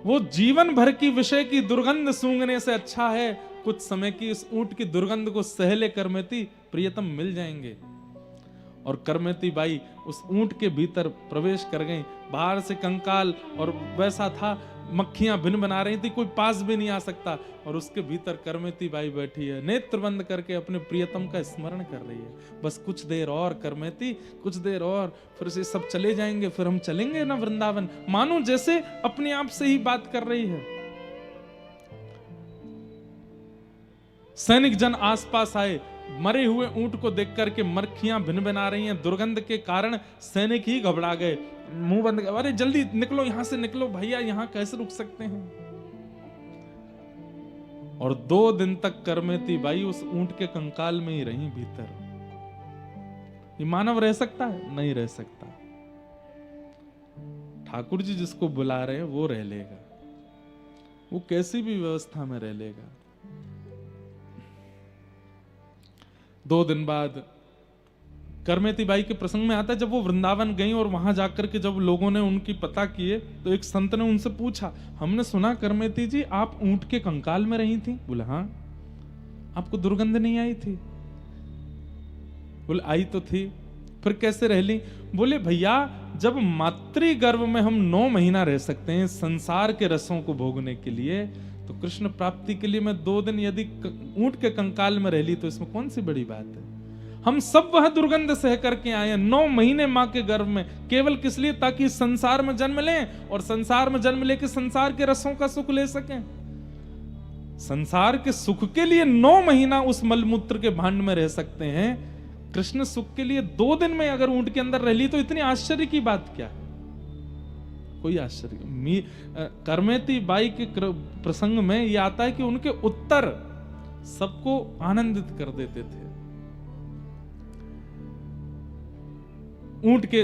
[SPEAKER 1] वो जीवन भर की विषय की दुर्गंध सूंघने से अच्छा है कुछ समय की इस ऊंट की दुर्गंध को सहले करमेती प्रियतम मिल जाएंगे। और करमेती बाई उस ऊंट के भीतर प्रवेश कर गई। बाहर से कंकाल और वैसा था, मक्खियां भिन बना रही थी, कोई पास भी नहीं आ सकता। और उसके भीतर करमेती बाई बैठी है, नेत्र बंद करके अपने प्रियतम का स्मरण कर रही है। बस कुछ देर और करमेती, कुछ देर और, फिर से सब चले जाएंगे, फिर हम चलेंगे ना वृंदावन। मानो जैसे अपने आप से ही बात कर रही है। सैनिक जन आसपास आए, मरे हुए ऊंट को देख करके मक्खियां भिन बना रही हैं। दुर्गंध के कारण सैनिक ही घबरा गए, मुंह बंद, अरे जल्दी निकलो यहां से, निकलो भैया, यहां कैसे रुक सकते हैं। और 2 दिन तक करमेती बाई उस ऊंट के कंकाल में ही रही भीतर। ये मानव रह सकता है? नहीं रह सकता। ठाकुर जी जिसको बुला रहे हैं वो रह लेगा, वो कैसी भी व्यवस्था में रह लेगा। 2 दिन बाद करमेती बाई के प्रसंग में आता है, जब वो वृंदावन गई और वहां जाकर के जब लोगों ने उनकी पता किए तो एक संत ने उनसे पूछा, हमने सुना करमेती जी आप ऊंट के कंकाल में रही थी। बोले हाँ। आपको दुर्गंध नहीं आई थी? बोले आई तो थी। फिर कैसे रह ली? बोले भैया जब मातृ गर्भ में हम 9 महीना रह सकते हैं संसार के रसों को भोगने के लिए, तो कृष्ण प्राप्ति के लिए मैं 2 दिन यदि ऊंट के कंकाल में रह ली तो इसमें कौन सी बड़ी बात है। हम सब वह दुर्गंध सह करके आए हैं 9 महीने मां के गर्भ में, केवल किस लिए? ताकि संसार में जन्म लें और संसार में जन्म लेके संसार के रसों का सुख ले सकें। संसार के सुख के लिए 9 महीना उस मलमूत्र के भांड में रह सकते हैं, कृष्ण सुख के लिए 2 दिन में अगर ऊंट के अंदर रह ली तो इतनी आश्चर्य की बात क्या है? कोई आश्चर्य। करमेती बाई के प्रसंग में यह आता है कि उनके उत्तर सबको आनंदित कर देते थे। ऊंट के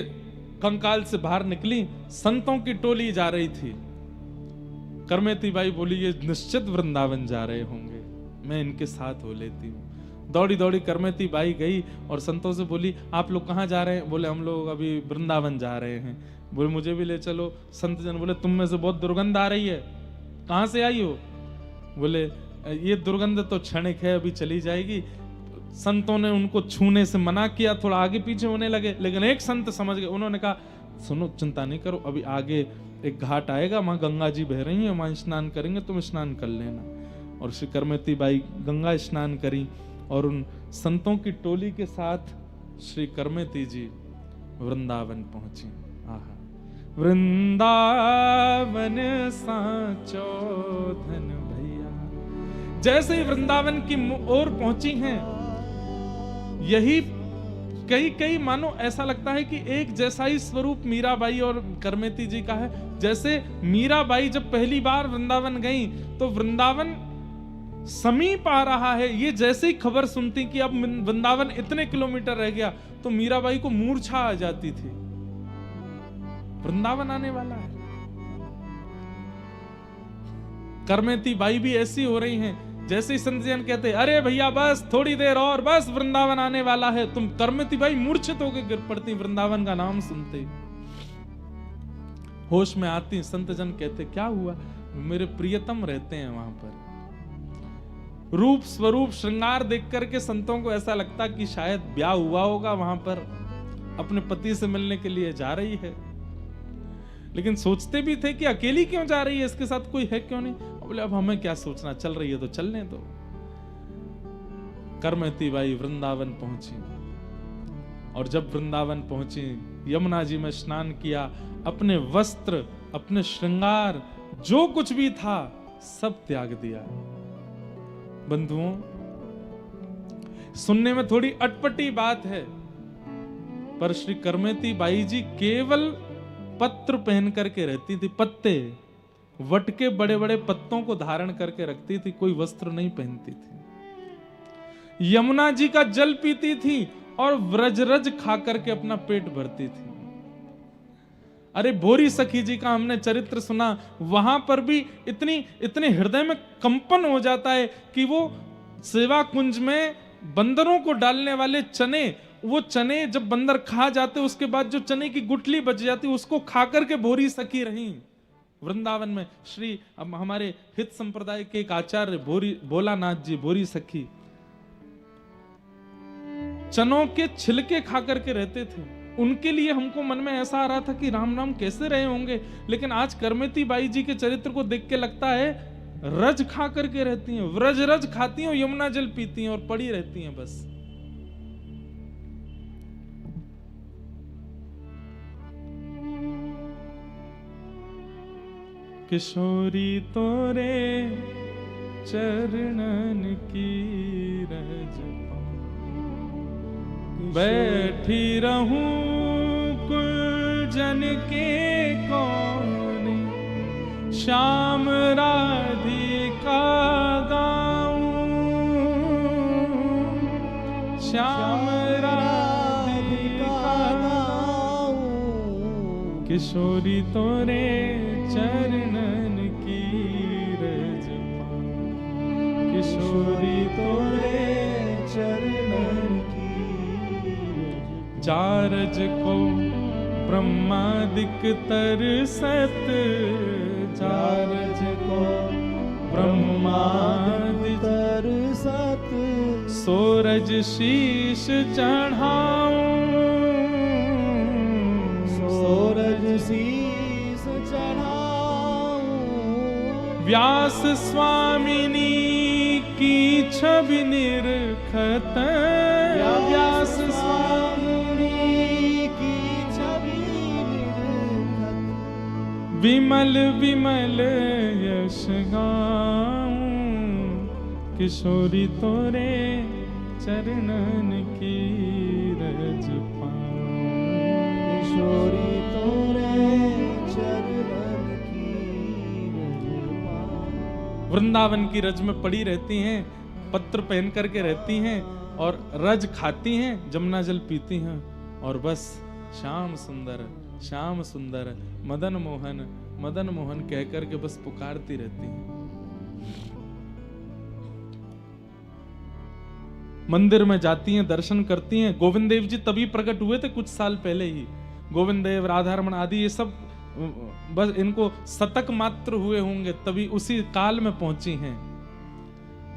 [SPEAKER 1] कंकाल से बाहर निकली, संतों की टोली जा रही थी। करमेती बाई बोली ये निश्चित वृंदावन जा रहे होंगे, मैं इनके साथ हो लेती हूँ। दौड़ी दौड़ी करमेती बाई गई और संतों से बोली आप लोग कहाँ जा रहे हैं? बोले हम लोग अभी वृंदावन जा रहे हैं। बोले मुझे भी ले चलो। संत जन बोले तुम में से बहुत दुर्गंध आ रही है, कहाँ से आई हो? बोले ये दुर्गंध तो क्षणिक है, अभी चली जाएगी। संतों ने उनको छूने से मना किया, थोड़ा आगे पीछे होने लगे, लेकिन एक संत समझ गए। उन्होंने कहा सुनो चिंता नहीं करो, अभी आगे एक घाट आएगा, वहां गंगा जी बह रही है, वहां स्नान करेंगे, तुम स्नान कर लेना। और श्री करमेती बाई गंगा स्नान करी और उन संतों की टोली के साथ श्री करमेती जी वृंदावन पहुंची। आहा, वृंदावन सांचो धन भैया। जैसे ही वृंदावन की ओर पहुंची हैं, यही कई मानो ऐसा लगता है कि एक जैसा ही स्वरूप मीराबाई और करमेती जी का है। जैसे मीराबाई जब पहली बार वृंदावन गई तो वृंदावन समीप आ रहा है, ये जैसे ही खबर सुनती कि अब वृंदावन इतने किलोमीटर रह गया तो मीराबाई को मूर्छा आ जाती थी, वृंदावन आने वाला है। करमेती बाई भी ऐसी हो रही हैं, जैसे ही संत जन कहते अरे भैया बस थोड़ी देर और, बस वृंदावन आने वाला है, तुम करमेती बाई मूर्छित होकर गिर पड़ती वृंदावन का नाम सुनते। होश में आती, संत जन कहते क्या हुआ? मेरे प्रियतम रहते हैं वहां पर। रूप स्वरूप श्रृंगार देख करके संतों को ऐसा लगता कि शायद ब्याह हुआ होगा, वहां पर अपने पति से मिलने के लिए जा रही है। लेकिन सोचते भी थे कि अकेली क्यों जा रही है, इसके साथ कोई है क्यों नहीं। बोले अब हमें क्या सोचना, चल रही है तो चलने दो। करमेती बाई वृंदावन पहुंची, और जब वृंदावन पहुंची यमुना जी में स्नान किया, अपने वस्त्र, अपने श्रृंगार, जो कुछ भी था सब त्याग दिया। बंधुओं, सुनने में थोड़ी अटपटी बात है, पर श्री करमेती बाई जी केवल पत्र पहन करके रहती थी, पत्ते, वट के बड़े बड़े पत्तों को धारण करके रखती थी, कोई वस्त्र नहीं पहनती थी। यमुना जी का जल पीती थी और व्रजरज खा करके अपना पेट भरती थी। अरे भोरी सखी जी का हमने चरित्र सुना, वहां पर भी इतने हृदय में कंपन हो जाता है कि वो सेवा कुंज में बंदरों को डालने वाले चने, वो चने जब बंदर खा जाते उसके बाद जो चने की गुठली बच जाती उसको खा करके भोरी सखी रही वृंदावन में। श्री हमारे हित संप्रदाय के एक आचार्य भोलानाथ जी, भोरी सखी, चनों के छिलके खा करके रहते थे। उनके लिए हमको मन में ऐसा आ रहा था कि राम राम कैसे रहे होंगे, लेकिन आज करमेती बाई जी के चरित्र को देख के लगता है रज खा करके रहती हैं, व्रज रज खाती हैं, यमुना जल पीती हैं और पड़ी रहती हैं बस। किशोरी तोरे चरणन की रज बैठी रहूं कुलजन के कोने, श्याम राधिका गाऊं, श्याम राधिका गाऊं, किशोरी तोरे चरणन की रज पाऊं, किशोरी तोरे चरणन की। चारज को ब्रह्मादिक तरसत, चारज को ब्रह्मादिक तरसत, सोरज शीश चढ़ाऊं, सोरज शीश चढ़ाऊं, व्यास स्वामिनी की छवि निरखत, व्यास विमल विमल यश गाऊं, किशोरी तोरे चरणन की रज पाऊं, किशोरी तोरे चरणन की रज पाऊं। वृंदावन की रज में पड़ी रहती हैं, पत्र पहन करके रहती हैं और रज खाती हैं, जमुना जल पीती हैं और बस श्याम सुंदर, श्याम सुंदर, मदन मोहन, मदन मोहन कह करके बस पुकारती रहती हैं। मंदिर में जाती हैं, दर्शन करती हैं। गोविंद देव जी तभी प्रकट हुए थे कुछ साल पहले ही। गोविंद देव, राधारमण आदि ये सब बस इनको शतक मात्र हुए होंगे, तभी उसी काल में पहुंची हैं।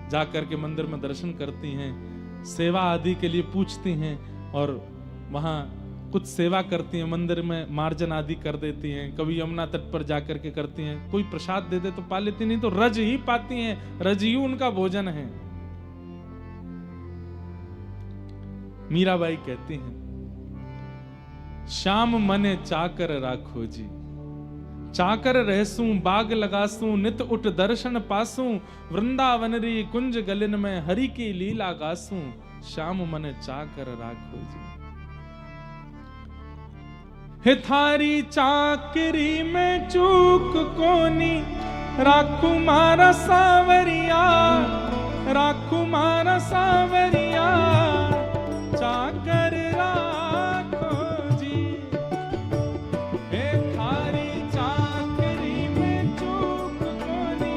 [SPEAKER 1] जाकर के मंदिर में दर्शन करती हैं, सेवा आदि के लिए पूछती हैं और वहां कुछ सेवा करती हैं, मंदिर में मार्जन आदि कर देती हैं। कभी यमुना तट पर जाकर के करती हैं, कोई प्रसाद दे दे तो पा लेती, नहीं तो रज ही पाती हैं, रज ही उनका भोजन है। मीराबाई कहती हैं, श्याम मने चाकर राखो जी, चाकर रहसूं बाग लगासूं नित उठ दर्शन पासूं वृंदावन री कुंज गलिन में हरि की लीला गासूं श्याम मन चाकर राखो जी। हे थारी चाकरी में चूक कोनी राखू मारा सावरिया राखू मारा सावरिया चाकर राखो जी। हे थारी चाकरी में चूक कोनी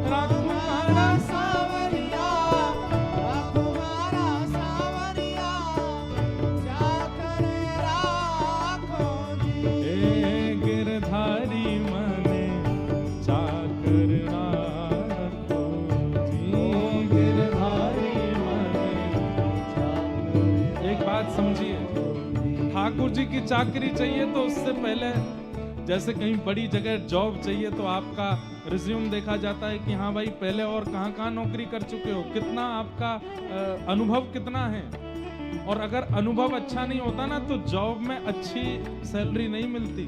[SPEAKER 1] राखू मारा
[SPEAKER 2] सावरिया राखो मारा सावरिया चाकर राखो जी।
[SPEAKER 1] हे गिरधारी मने चाकर राखो जी।
[SPEAKER 2] गिरधारी मने चाकर।
[SPEAKER 1] एक बात समझिए, ठाकुर जी की चाकरी चाहिए तो उससे पहले जैसे कहीं बड़ी जगह जॉब चाहिए तो आपका रिज्यूम देखा जाता है कि हाँ भाई पहले और कहाँ कहाँ नौकरी कर चुके हो, कितना आपका अनुभव कितना है। और अगर अनुभव अच्छा नहीं होता ना तो जॉब में अच्छी सैलरी नहीं मिलती।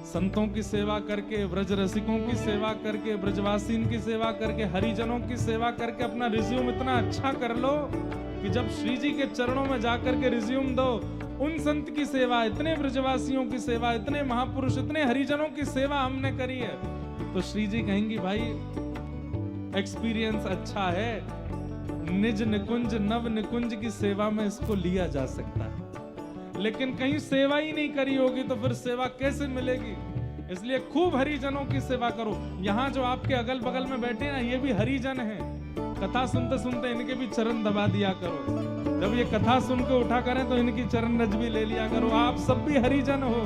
[SPEAKER 1] संतों की सेवा करके, ब्रज रसिकों की सेवा करके, ब्रजवासीन की सेवा करके, हरिजनों की सेवा करके अपना रिज्यूम इतना अच्छा कर लो कि जब श्री जी के चरणों में जाकर के रिज्यूम दो, उन संत की सेवा, इतने ब्रजवासियों की सेवा, इतने महापुरुष, इतने हरिजनों की सेवा हमने करी है, तो श्री जी कहेंगी भाई एक्सपीरियंस अच्छा है, निज निकुंज नव निकुंज की सेवा में इसको लिया जा सकता है। लेकिन कहीं सेवा ही नहीं करी होगी तो फिर सेवा कैसे मिलेगी। इसलिए खूब हरिजनों की सेवा करो। यहाँ जो आपके अगल बगल में बैठे हैं ये भी हरिजन हैं। कथा सुनते सुनते इनके भी चरण दबा दिया करो। जब ये कथा सुन के उठा करें तो इनकी चरण रज भी ले लिया करो। आप सब भी हरिजन हो।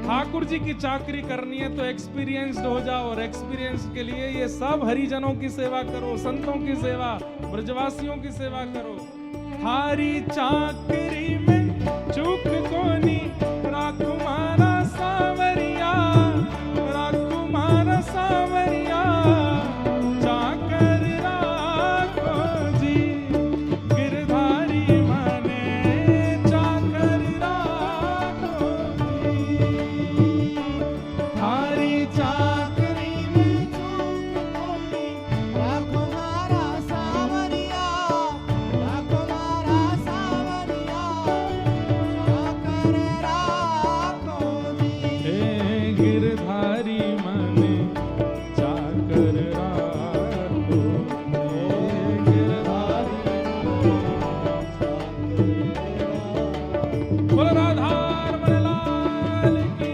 [SPEAKER 1] ठाकुर जी की चाकरी करनी है तो एक्सपीरियंस्ड हो जाओ, और एक्सपीरियंस के लिए ये सब हरिजनों की सेवा करो, संतों की सेवा, ब्रजवासियों की सेवा करो। थारी चाकरी में चूक कोनी राखू मारा सावरिया राखू मारा सावरिया चाकर राखो जी। गिरधारी मने चाकर राखो जी।
[SPEAKER 2] थारी चाकरी में चूक कोनी राखो मारा सावरिया राखो मारा सावरिया चाकर राखो जी।
[SPEAKER 1] हे गिरधारी मने चाकर राखो। हे गिरधारी बोलो राधारमण लाल की।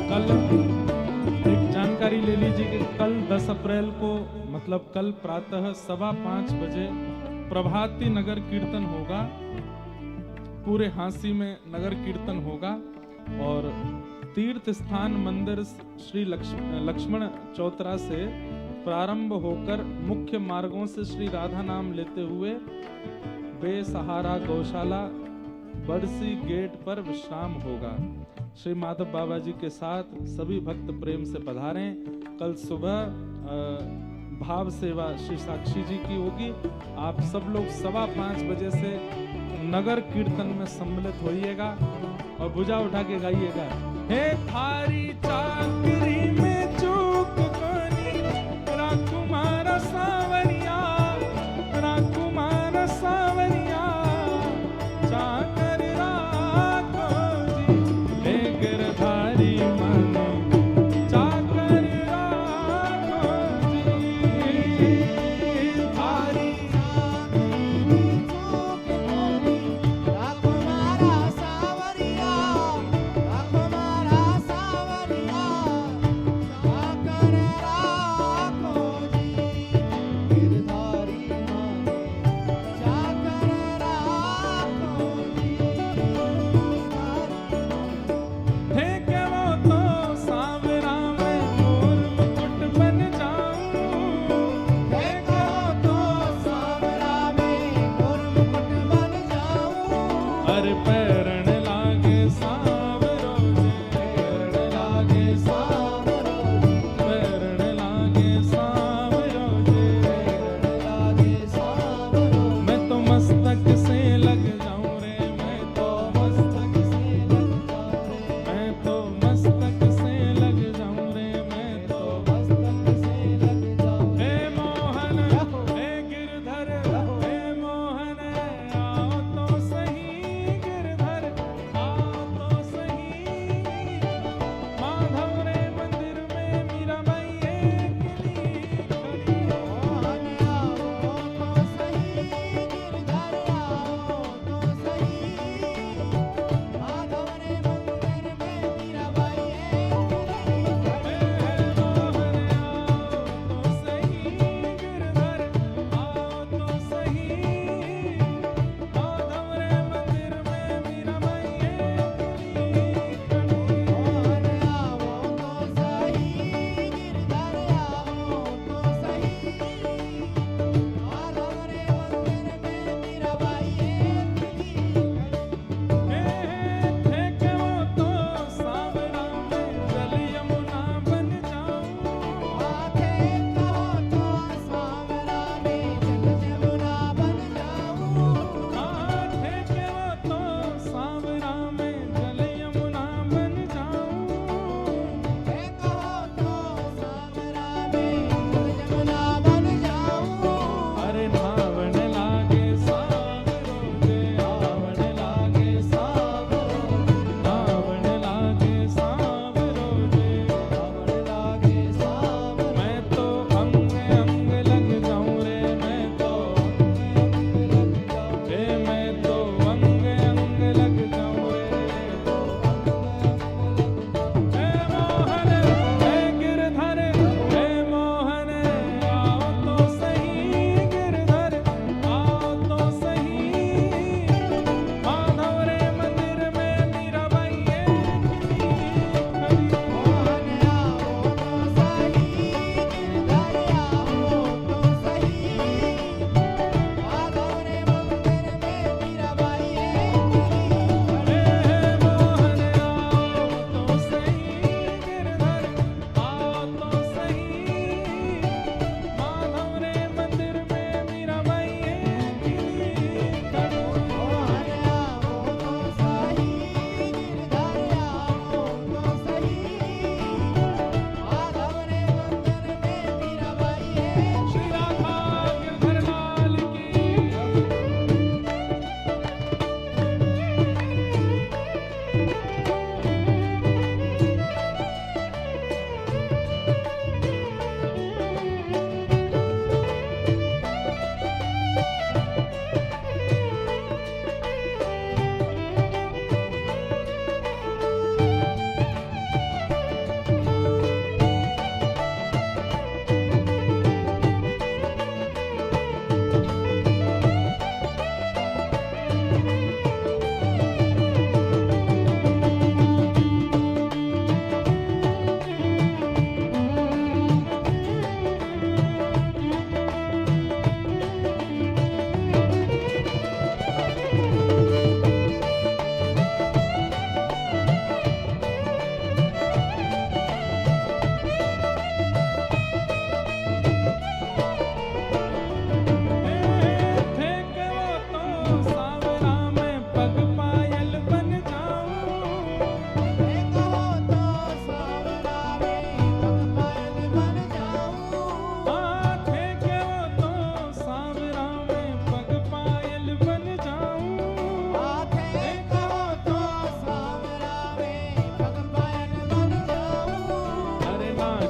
[SPEAKER 1] कल एक जानकारी ले लीजिए कि कल 10 अप्रैल को मतलब कल प्रातः 5:15 बजे प्रभाती नगर कीर्तन होगा। पूरे हांसी में नगर कीर्तन होगा और तीर्थ स्थान मंदिर श्री लक्ष्मण चौतरा से प्रारंभ होकर मुख्य मार्गों से श्री राधा नाम लेते हुए बेसहारा गौशाला बरसी गेट पर विश्राम होगा। श्री माधव बाबा जी के साथ सभी भक्त प्रेम से पधारें। कल सुबह भाव सेवा श्री साक्षी जी की होगी। आप सब लोग 5:15 बजे से नगर कीर्तन में सम्मिलित होइएगा और भुजा उठा के गाइएगा, हे थारी चाकरी में चूक कोनी राखू मारा सावरिया राखू मारा सावरिया चाकर राखो जी। हे गिरधारी मने चाकर राखो जी।
[SPEAKER 2] थारी चाकरी में चूक कोनी राखो मारा सावरिया राखो मारा सावरिया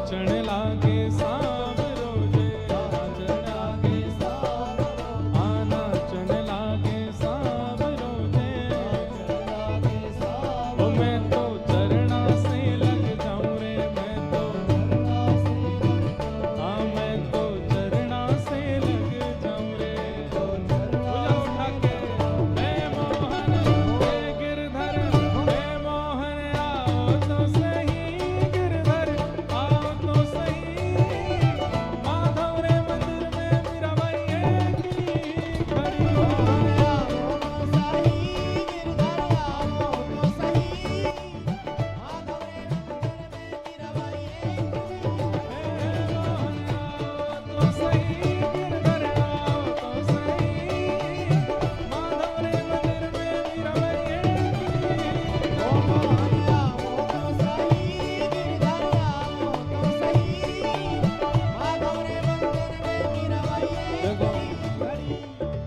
[SPEAKER 1] नाचण लागे सांवरो जे नाचण लागे सांवरो आ नाचण लागे सांवरो जे नाचण लागे सांवरो मैं तो चरणा से लग जाऊं रे मैं तो चरणा से हाँ मैं तो चरणा से लग जाऊं रे तो चरणा उठा के हे मोहन हे गिरधर हे मोहन आओ तो सही गिरधर आओ तो सही माधव रे मंदिर में मीराबाई एकली खड़ी मोहन आओ तो सही गिरधर आओ तो सही माधव रे मंदिर में मीराबाई एकली हे मोहन आओ तो सही गिरधर आओ तो सही माधव रे मंदिर में मीराबाई एकली ओ मोहन आओ तो सही गिरधर आओ तो सही माधव रे मंदिर में मीराबाई एकली।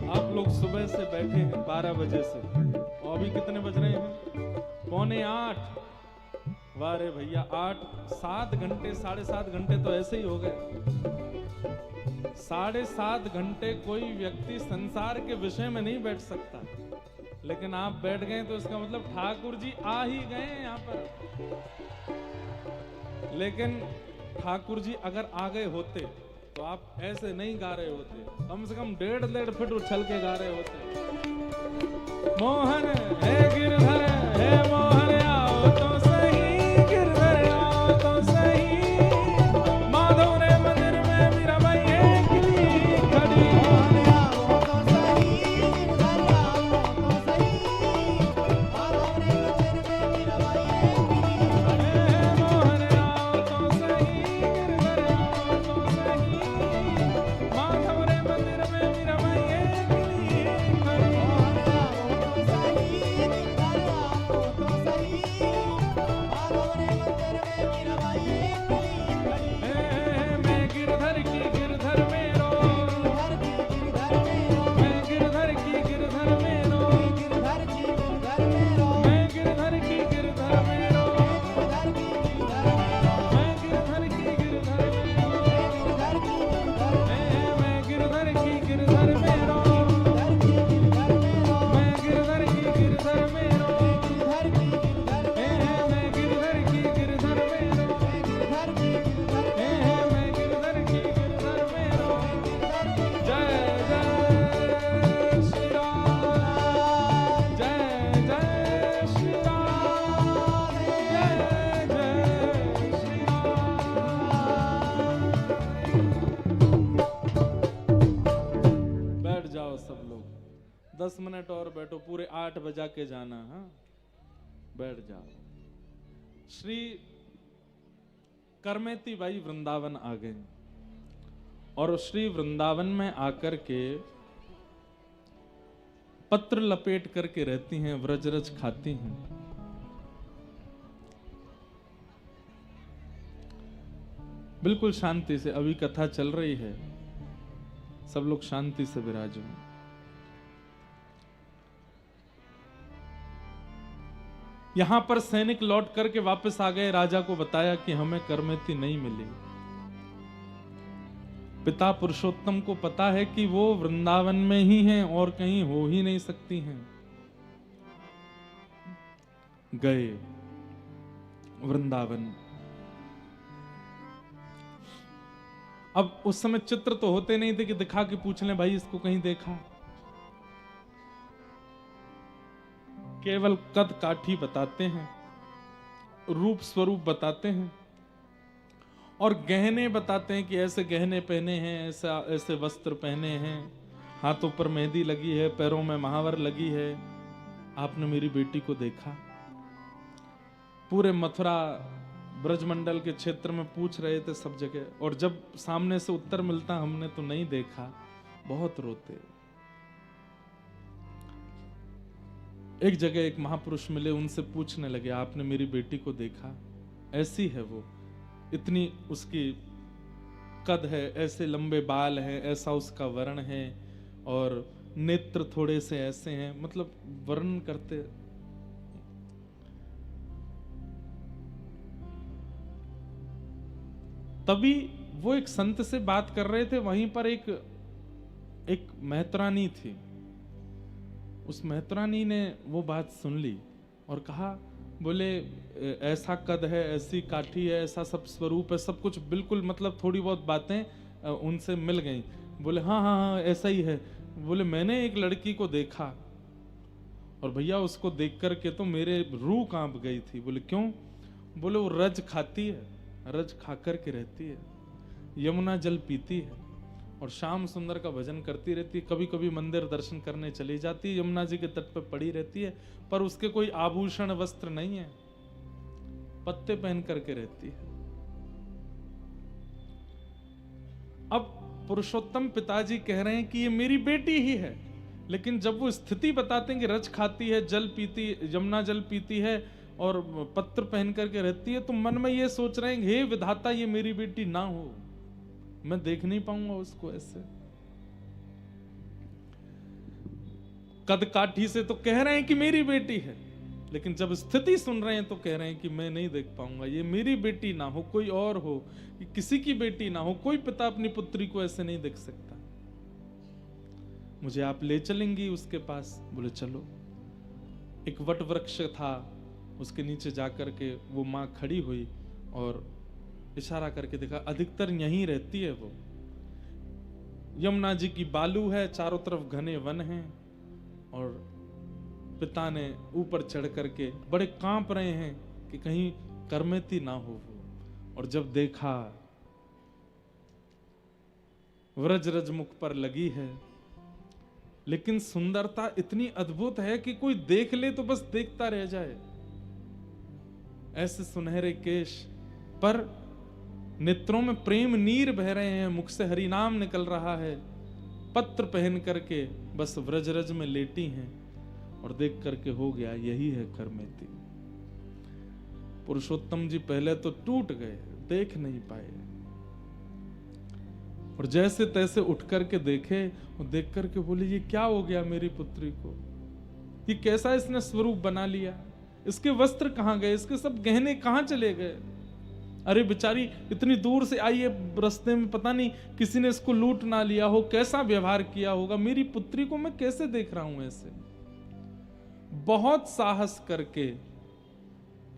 [SPEAKER 1] आप लोग सुबह से बैठे हैं 12 बजे से और अभी कितने बज रहे हैं 7:45। वाह रे भैया 7 घंटे 7.5 घंटे तो ऐसे ही हो गए। 7.5 घंटे कोई व्यक्ति संसार के विषय में नहीं बैठ सकता, लेकिन आप बैठ गए तो इसका मतलब ठाकुर जी आ ही गए यहाँ पर। लेकिन ठाकुर जी अगर आ गए होते तो आप ऐसे नहीं गा रहे होते, कम से कम 1.5 फीट उछल के गा रहे होते। मोहन हे गिरधर हे मोहन आओ तो सही गिरधर आओ तो सही माधव रे मंदिर में मीराबाई एकली खड़ी मोहन आओ तो सही गिरधर आओ तो सही माधव रे मंदिर में मीराबाई एकली खड़ी मोहन आओ तो सही गिरधर आओ तो सही माधव रे मंदिर में मीराबाई एकली खड़ी मोहन आओ तो सही गिरधर आओ तो सही माधव रे मंदिर में मीराबाई एकली खड़ी मैं गिरधर की गिरधर मेरो गिरधर की गिरधर मेरो मैं गिरधर की गिरधर मेरो गिरधर की गिरधर मेरो मैं गिरधर की गिरधर मेरो गिरधर की गिरधर मेरो मैं गिरधर की गिरधर मेरो गिरधर की गिरधर मैं गिरधर की गिरधर मेरो गिरधर की गिरधर मेरो मैं गिरधर की गिरधर मेरो गिरधर की गिरधर मैं गिरधर की गिरधर मेरो गिरधर की गिरधर मैं गिरधर की गिरधर मेरो जय जय श्री राम जय जय श्री राम जय जय श्री राम। बैठ जाओ सब लोग, 10 मिनट और बैठो, पूरे 8 बजा के जाना। हाँ बैठ जाओ। श्री करमेती बाई वृंदावन आ गए और श्री वृंदावन में आकर के पत्र लपेट करके रहती हैं, व्रजरज खाती हैं। बिल्कुल शांति से, अभी कथा चल रही है, सब लोग शांति से विराजो। यहां पर सैनिक लौट करके वापस आ गए, राजा को बताया कि हमें करमेती नहीं मिली। पिता पुरुषोत्तम को पता है कि वो वृंदावन में ही हैं और कहीं हो ही नहीं सकती हैं। गए वृंदावन। अब उस समय चित्र तो होते नहीं थे कि दिखा के पूछ लें भाई इसको कहीं देखा। केवल कद काठी बताते हैं, रूप स्वरूप बताते हैं और गहने बताते हैं कि ऐसे गहने पहने हैं, ऐसा ऐसे वस्त्र पहने हैं, हाथों पर मेहंदी लगी है, पैरों में महावर लगी है। आपने मेरी बेटी को देखा? पूरे मथुरा ब्रजमंडल के क्षेत्र में पूछ रहे थे सब जगह, और जब सामने से उत्तर मिलता हमने तो नहीं देखा, बहुत रोते। एक जगह एक महापुरुष मिले, उनसे पूछने लगे आपने मेरी बेटी को देखा? ऐसी है वो, इतनी उसकी कद है, ऐसे लंबे बाल हैं, ऐसा उसका वर्ण है और नेत्र थोड़े से ऐसे हैं, मतलब वर्णन करते। तभी वो एक संत से बात कर रहे थे, वहीं पर एक मेहतरानी थी। उस मेहतरानी ने वो बात सुन ली और कहा, बोले ऐसा कद है, ऐसी काठी है, ऐसा सब स्वरूप है, सब कुछ बिल्कुल, मतलब थोड़ी बहुत बातें उनसे मिल गई। बोले हाँ हाँ हाँ ऐसा ही है। बोले मैंने एक लड़की को देखा और भैया उसको देख करके तो मेरे रूह कांप गई थी। बोले क्यों? बोले वो रज खाती है, रज खा कर के रहती है, यमुना जल पीती है और श्याम सुंदर का भजन करती रहती है। कभी कभी मंदिर दर्शन करने चली जाती है, यमुना जी के तट पर पड़ी रहती है, पर उसके कोई आभूषण वस्त्र नहीं है, पत्ते पहन करके रहती है। अब पुरुषोत्तम पिताजी कह रहे हैं कि ये मेरी बेटी ही है, लेकिन जब वो स्थिति बताते हैं कि रज खाती है, जल पीती, यमुना जल पीती है और पत्र पहन करके रहती है, तो मन में ये सोच रहे हैं, हे विधाता ये मेरी बेटी ना हो, मैं देख नहीं पाऊंगा उसको ऐसे। कद काठी से तो कह रहे हैं कि मेरी बेटी है, लेकिन जब स्थिति सुन रहे हैं तो कह रहे हैं कि मैं नहीं देख पाऊंगा, ये मेरी बेटी ना हो, कोई और हो, किसी की बेटी ना हो, कोई पिता अपनी पुत्री को ऐसे नहीं देख सकता, मुझे आप ले चलेंगी उसके पास। बोले चलो। एक वट वृक्ष था, उसके नीचे जाकर के वो माँ खड़ी हुई और इशारा करके देखा, अधिकतर यहीं रहती है वो। यमुना जी की बालू है, चारों तरफ घने वन हैं और पिता ने ऊपर चढ़ करके बड़े कांप रहे हैं कि कहीं कर्मेती ना हो वो। और जब देखा व्रज रज मुख पर लगी है, लेकिन सुंदरता इतनी अद्भुत है कि कोई देख ले तो बस देखता रह जाए। ऐसे सुनहरे केश पर नेत्रों में प्रेम नीर बह रहे हैं, मुख से हरि नाम निकल रहा है, पत्र पहन करके बस व्रजरज में लेटी हैं और देख करके हो गया यही है कर्मेती। पुरुषोत्तम जी पहले तो टूट गए, देख नहीं पाए, और जैसे तैसे उठ करके देखे और देख करके बोले ये क्या हो गया मेरी पुत्री को, ये कैसा इसने स्वरूप बना लिया, इसके वस्त्र कहां गए, इसके सब गहने कहां चले गए। अरे बेचारी इतनी दूर से आई है, रास्ते में पता नहीं किसी ने इसको लूट ना लिया हो, कैसा व्यवहार किया होगा, मेरी पुत्री को मैं कैसे देख रहा हूं ऐसे। बहुत साहस करके,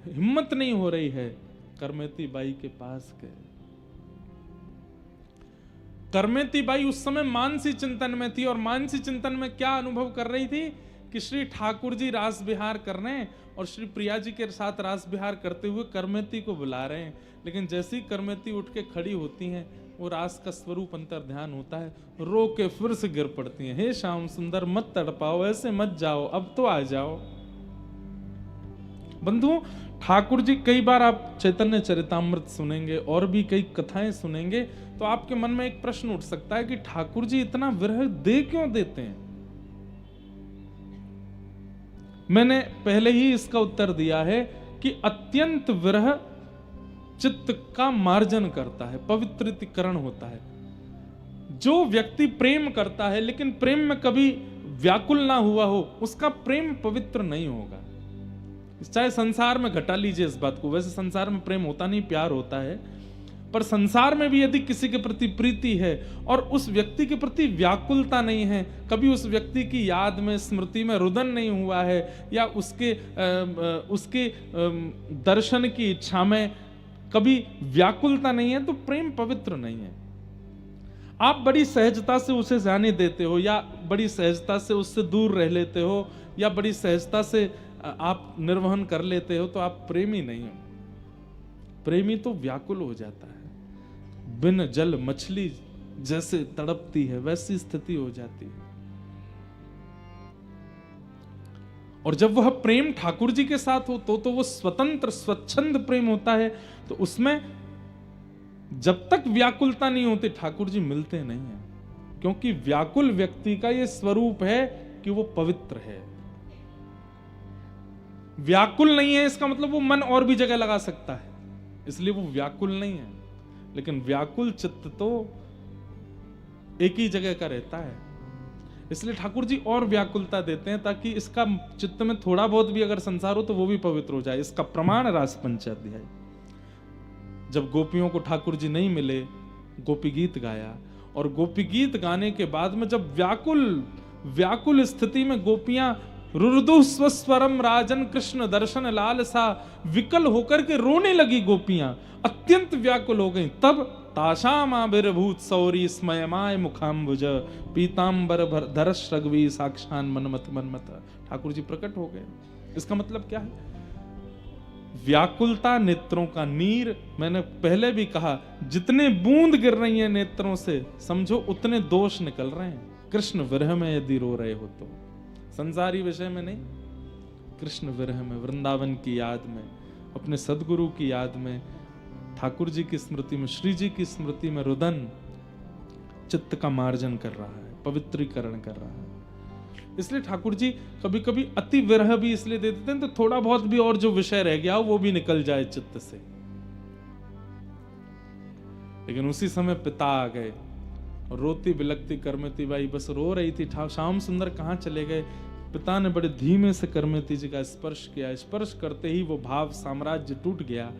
[SPEAKER 1] हिम्मत नहीं हो रही है, कर्मेती बाई के पास गए। कर्मेती बाई उस समय मानसी चिंतन में थी, और मानसी चिंतन में क्या अनुभव कर रही थी कि श्री ठाकुर जी रास विहार कर रहे हैं और श्री प्रिया जी के साथ रास विहार करते हुए कर्मेती को बुला रहे हैं। लेकिन जैसी कर्मेती उठ के खड़ी होती हैं, वो रास का स्वरूप अंतर ध्यान होता है, रो के फिर से गिर पड़ती हैं, हे श्याम सुंदर मत तड़पाओ, ऐसे मत जाओ, अब तो आ जाओ। बंधुओं, ठाकुर जी, कई बार आप चैतन्य चरितामृत सुनेंगे और भी कई कथाएं सुनेंगे तो आपके मन में एक प्रश्न उठ सकता है कि ठाकुर जी इतना विरह दे क्यों देते हैं। मैंने पहले ही इसका उत्तर दिया है कि अत्यंत विरह चित्त का मार्जन करता है, पवित्रीकरण होता है। जो व्यक्ति प्रेम करता है लेकिन प्रेम में कभी व्याकुल ना हुआ हो, उसका प्रेम पवित्र नहीं होगा। चाहे संसार में घटा लीजिए इस बात को, वैसे संसार में प्रेम होता नहीं, प्यार होता है, पर संसार में भी यदि किसी के प्रति प्रीति है और उस व्यक्ति के प्रति व्याकुलता नहीं है, कभी उस व्यक्ति की याद में, स्मृति में रुदन नहीं हुआ है, या उसके दर्शन की इच्छा में कभी व्याकुलता नहीं है, तो प्रेम पवित्र नहीं है। आप बड़ी सहजता से उसे जाने देते हो, या बड़ी सहजता से उससे दूर रह लेते हो, या बड़ी सहजता से आप निर्वहन कर लेते हो, तो आप प्रेमी नहीं हो। प्रेमी तो व्याकुल हो जाता है, बिन जल मछली जैसे तड़पती है वैसी स्थिति हो जाती है। और जब वह प्रेम ठाकुर जी के साथ हो तो वो स्वतंत्र स्वच्छंद प्रेम होता है, तो उसमें जब तक व्याकुलता नहीं होती ठाकुर जी मिलते नहीं है, क्योंकि व्याकुल व्यक्ति का ये स्वरूप है कि वो पवित्र है। व्याकुल नहीं है इसका मतलब वो मन और भी जगह लगा सकता है, इसलिए वो व्याकुल नहीं है। लेकिन व्याकुल चित्त तो एक ही जगह का रहता है, इसलिए ठाकुर जी और व्याकुलता देते हैं ताकि इसका चित्त में थोड़ा बहुत भी अगर संसार हो तो वो भी पवित्र हो जाए। इसका प्रमाण रास पंचाध्याय, जब गोपियों को ठाकुर जी नहीं मिले, गोपी गीत गाया, और गोपी गीत गाने के बाद में जब व्याकुल स्थिति में गोपियां रुरुदु स्वस्वरम राजन कृष्ण दर्शन लाल सा विकल होकर के रोने लगी, गोपियां अत्यंत व्याकुल हो गईं, तब ताशाम आविर्भूत सौरी स्मयमाय मुखाम्बुज पीतांबर धरश रघवी साक्षान मनमत ठाकुर जी प्रकट हो गए। इसका मतलब क्या है? व्याकुलता नेत्रों का नीर। मैंने पहले भी कहा, जितने बूंद गिर रही हैं नेत्रों से, समझो उतने दोष निकल रहे हैं। कृष्ण विरह में यदि रो रहे हो तो, संसारी विषय में नहीं, कृष्ण विरह में, वृंदावन की याद में, अपने सदगुरु की याद में, ठाकुर जी की स्मृति में, श्री जी की स्मृति में रुदन चित्त का मार्जन कर रहा है, पवित्रीकरण कर रहा है। इसलिए ठाकुर जी कभी कभी अति विरह भी इसलिए दे देते हैं, तो थोड़ा बहुत भी और जो विषय रह गया वो भी निकल जाए चित्त से। लेकिन उसी समय पिता आ गए, और रोती बिलकती करमती बाई बस रो रही थी, श्याम सुंदर कहाँ चले गए। पिता ने बड़े धीमे से करमती जी का स्पर्श किया, स्पर्श करते ही वो भाव साम्राज्य टूट गया,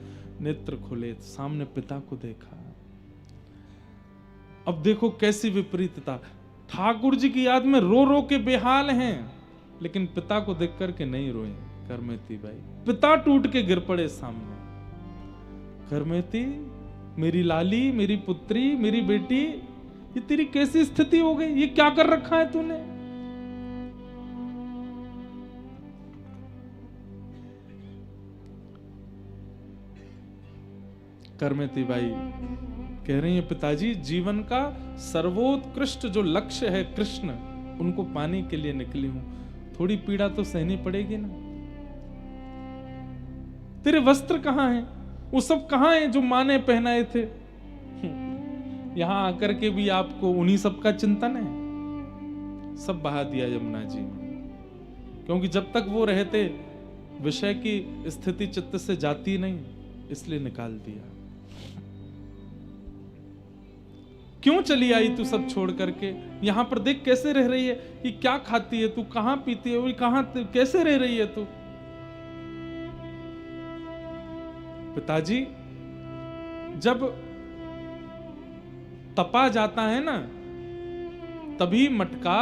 [SPEAKER 1] नेत्र खुले, सामने पिता को देखा। अब देखो कैसी विपरीतता, ठाकुर जी की याद में रो रो के बेहाल हैं, लेकिन पिता को देख करके नहीं रोए करमती बाई। पिता टूट के गिर पड़े सामने, करमती मेरी लाली, मेरी पुत्री, मेरी बेटी, ये तेरी कैसी स्थिति हो गई, ये क्या कर रखा है तूने? करमती बाई कह रही है, पिताजी जीवन का सर्वोत्कृष्ट जो लक्ष्य है कृष्ण, उनको पाने के लिए निकली हूं, थोड़ी पीड़ा तो सहनी पड़ेगी ना। तेरे वस्त्र कहां हैं? वो सब कहां हैं जो माँ ने पहनाए थे? यहां आकर के भी आपको उन्हीं सब का चिंतन है। सब बहा दिया यमुना जी ने, क्योंकि जब तक वो रहते विषय की स्थिति चित्त से जाती नहीं, इसलिए निकाल दिया। क्यों चली आई तू सब छोड़ करके? यहां पर देख कैसे रह रही है, कि क्या खाती है तू, कहां पीती है, कहां कैसे रह रही है तू? पिताजी जब तपा जाता है ना, तभी मटका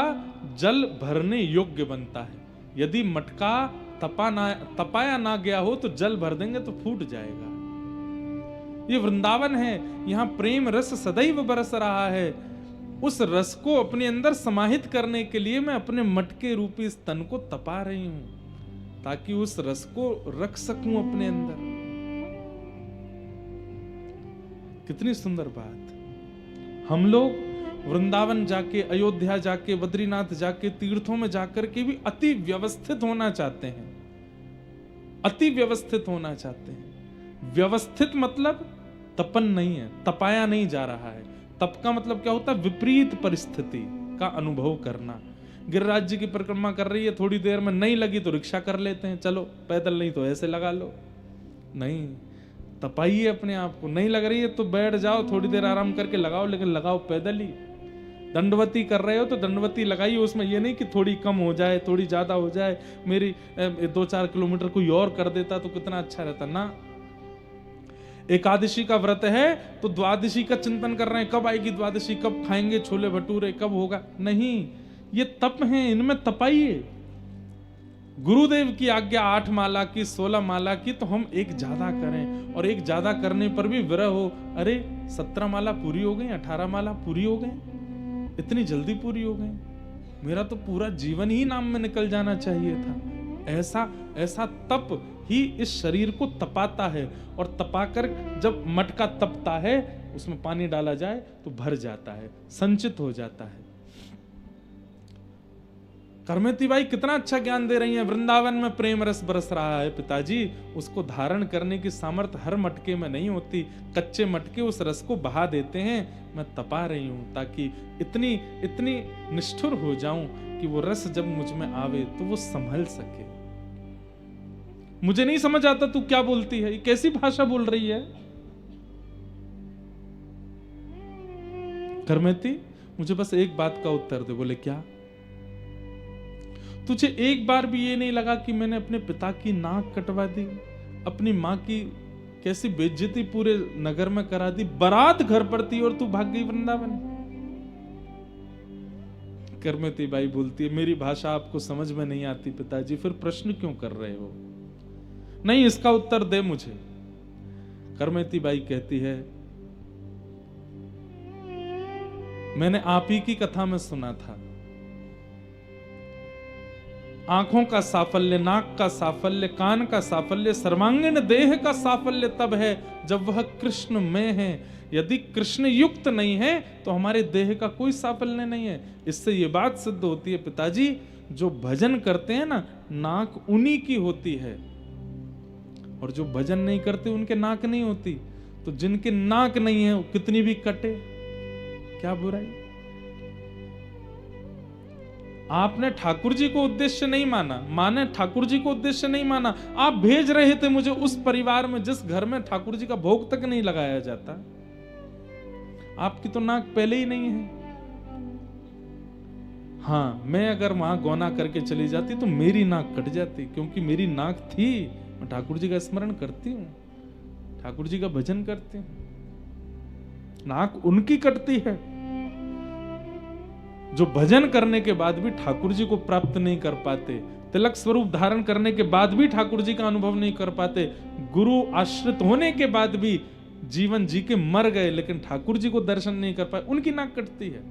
[SPEAKER 1] जल भरने योग्य बनता है। यदि मटका तपाया ना गया हो तो जल भर देंगे तो फूट जाएगा। ये वृंदावन है, यहां प्रेम रस सदैव बरस रहा है। उस रस को अपने अंदर समाहित करने के लिए मैं अपने मटके रूपी इस तन को तपा रही हूं, ताकि उस रस को रख सकूं अपने अंदर। कितनी सुंदर बात। हम लोग वृंदावन जाके, अयोध्या जाके, बद्रीनाथ जाके, तीर्थों में जाकर के भी अति व्यवस्थित होना चाहते हैं, अति व्यवस्थित होना चाहते हैं। व्यवस्थित मतलब तपन नहीं है, तपाया नहीं जा रहा है। तप का मतलब क्या होता है? विपरीत परिस्थिति का अनुभव करना। गिरिराज जी की परिक्रमा कर रही है, थोड़ी देर में नहीं लगी तो रिक्शा कर लेते हैं, चलो पैदल नहीं तो ऐसे लगा लो। नहीं, तपाइए अपने आप को। नहीं लग रही है तो बैठ जाओ, थोड़ी देर आराम करके लगाओ, लेकिन लगाओ पैदल ही। दंडवती कर रहे हो तो दंडवती लगाइए, उसमें ये नहीं कि थोड़ी कम हो जाए, थोड़ी ज्यादा हो जाए, मेरी 2-4 किलोमीटर कोई और कर देता तो कितना अच्छा रहता ना। एकादशी का व्रत है तो द्वादशी का चिंतन कर रहे हैं, कब आएगी द्वादशी, कब खाएंगे छोले भटूरे, कब होगा। नहीं, ये तप है, इनमें तपाइए। गुरुदेव की आज्ञा 8 माला की, 16 माला की, तो हम एक ज्यादा करें। और एक ज्यादा करने पर भी विरह हो, अरे 17 माला पूरी हो गई, 18 माला पूरी हो गई, इतनी जल्दी पूरी हो गई, मेरा तो पूरा जीवन ही नाम में निकल जाना चाहिए था। ऐसा तप ही इस शरीर को तपाता है। और तपाकर जब मटका तपता है, उसमें पानी डाला जाए तो भर जाता है, संचित हो जाता है। करमती बाई कितना अच्छा ज्ञान दे रही हैं। वृंदावन में प्रेम रस बरस रहा है पिताजी, उसको धारण करने की सामर्थ्य हर मटके में नहीं होती। कच्चे मटके उस रस को बहा देते हैं। मैं तपा रही हूं ताकि इतनी निष्ठुर हो जाऊं कि वो रस जब मुझ में आवे तो वो संभल सके। मुझे नहीं समझ आता तू क्या बोलती है, ये कैसी भाषा बोल रही है। करमती, मुझे बस एक बात का उत्तर दे। बोले क्या? तुझे एक बार भी ये नहीं लगा कि मैंने अपने पिता की नाक कटवा दी, अपनी माँ की कैसी बेइज्जती पूरे नगर में करा दी, बारात घर पर थी और तू भाग गई वृंदावन। करमती बाई बोलती है, मेरी भाषा आपको समझ में नहीं आती पिताजी, फिर प्रश्न क्यों कर रहे हो? नहीं, इसका उत्तर दे मुझे। करमती बाई कहती है, मैंने आप ही की कथा में सुना था, आंखों का साफल्य, नाक का साफल्य, कान का साफल्य, सर्वांगीण देह का साफल्य तब है जब वह कृष्ण में है। यदि कृष्ण युक्त नहीं है तो हमारे देह का कोई साफल्य नहीं है। इससे ये बात सिद्ध होती है पिताजी, जो भजन करते हैं ना, नाक उन्हीं की होती है, और जो भजन नहीं करते उनके नाक नहीं होती। तो जिनके नाक नहीं है, कितनी भी कटे, क्या बुराई? आपने ठाकुर जी को उद्देश्य नहीं माना, माने ठाकुर जी को उद्देश्य नहीं माना। आप भेज रहे थे मुझे उस परिवार में जिस घर में ठाकुर जी का भोग तक नहीं लगाया जाता। आपकी तो नाक पहले ही नहीं है। हाँ, मैं अगर वहां गौना करके चली जाती तो मेरी नाक कट जाती, क्योंकि मेरी नाक थी। मैं ठाकुर जी का स्मरण करती हूँ, ठाकुर जी का भजन करती हूँ, नाक उनकी कटती है जो भजन करने के बाद भी ठाकुर जी को प्राप्त नहीं कर पाते, तिलक स्वरूप धारण करने के बाद भी ठाकुर जी का अनुभव नहीं कर पाते, गुरु आश्रित होने के बाद भी जीवन जी के मर गए लेकिन ठाकुर जी को दर्शन नहीं कर पाए, उनकी नाक कटती है।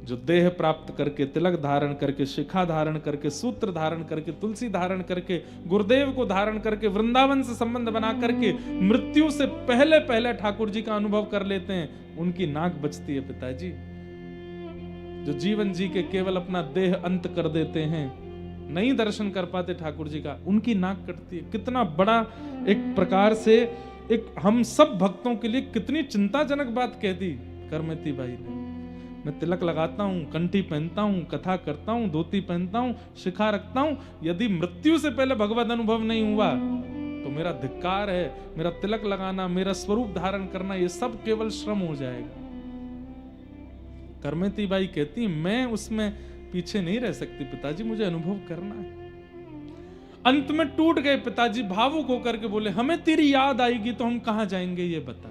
[SPEAKER 1] जो देह प्राप्त करके, तिलक धारण करके, शिखा धारण करके, सूत्र धारण करके, तुलसी धारण करके, गुरुदेव को धारण करके, वृंदावन से संबंध बना करके मृत्यु से पहले पहले ठाकुर जी का अनुभव कर लेते हैं, उनकी नाक बचती है पिताजी। जो जीवन जी के केवल अपना देह अंत कर देते हैं, नहीं दर्शन कर पाते ठाकुर जी का, उनकी नाक कटती है। कितना बड़ा एक प्रकार से एक हम सब भक्तों के लिए कितनी चिंताजनक बात कह दी करमती बाई ने। मैं तिलक लगाता हूं, कंठी पहनता हूं, कथा करता हूं, धोती पहनता हूं, शिखा रखता हूं, यदि मृत्यु से पहले भगवत अनुभव नहीं हुआ तो मेरा धिक्कार है। मेरा तिलक लगाना, मेरा स्वरूप धारण करना, ये सब केवल श्रम हो जाएगा। करमती बाई कहती, मैं उसमें पीछे नहीं रह सकती पिताजी, मुझे अनुभव करना है। अंत में टूट गए पिताजी, भावुक होकर के बोले, हमें तेरी याद आएगी तो हम कहां जाएंगे ये बता।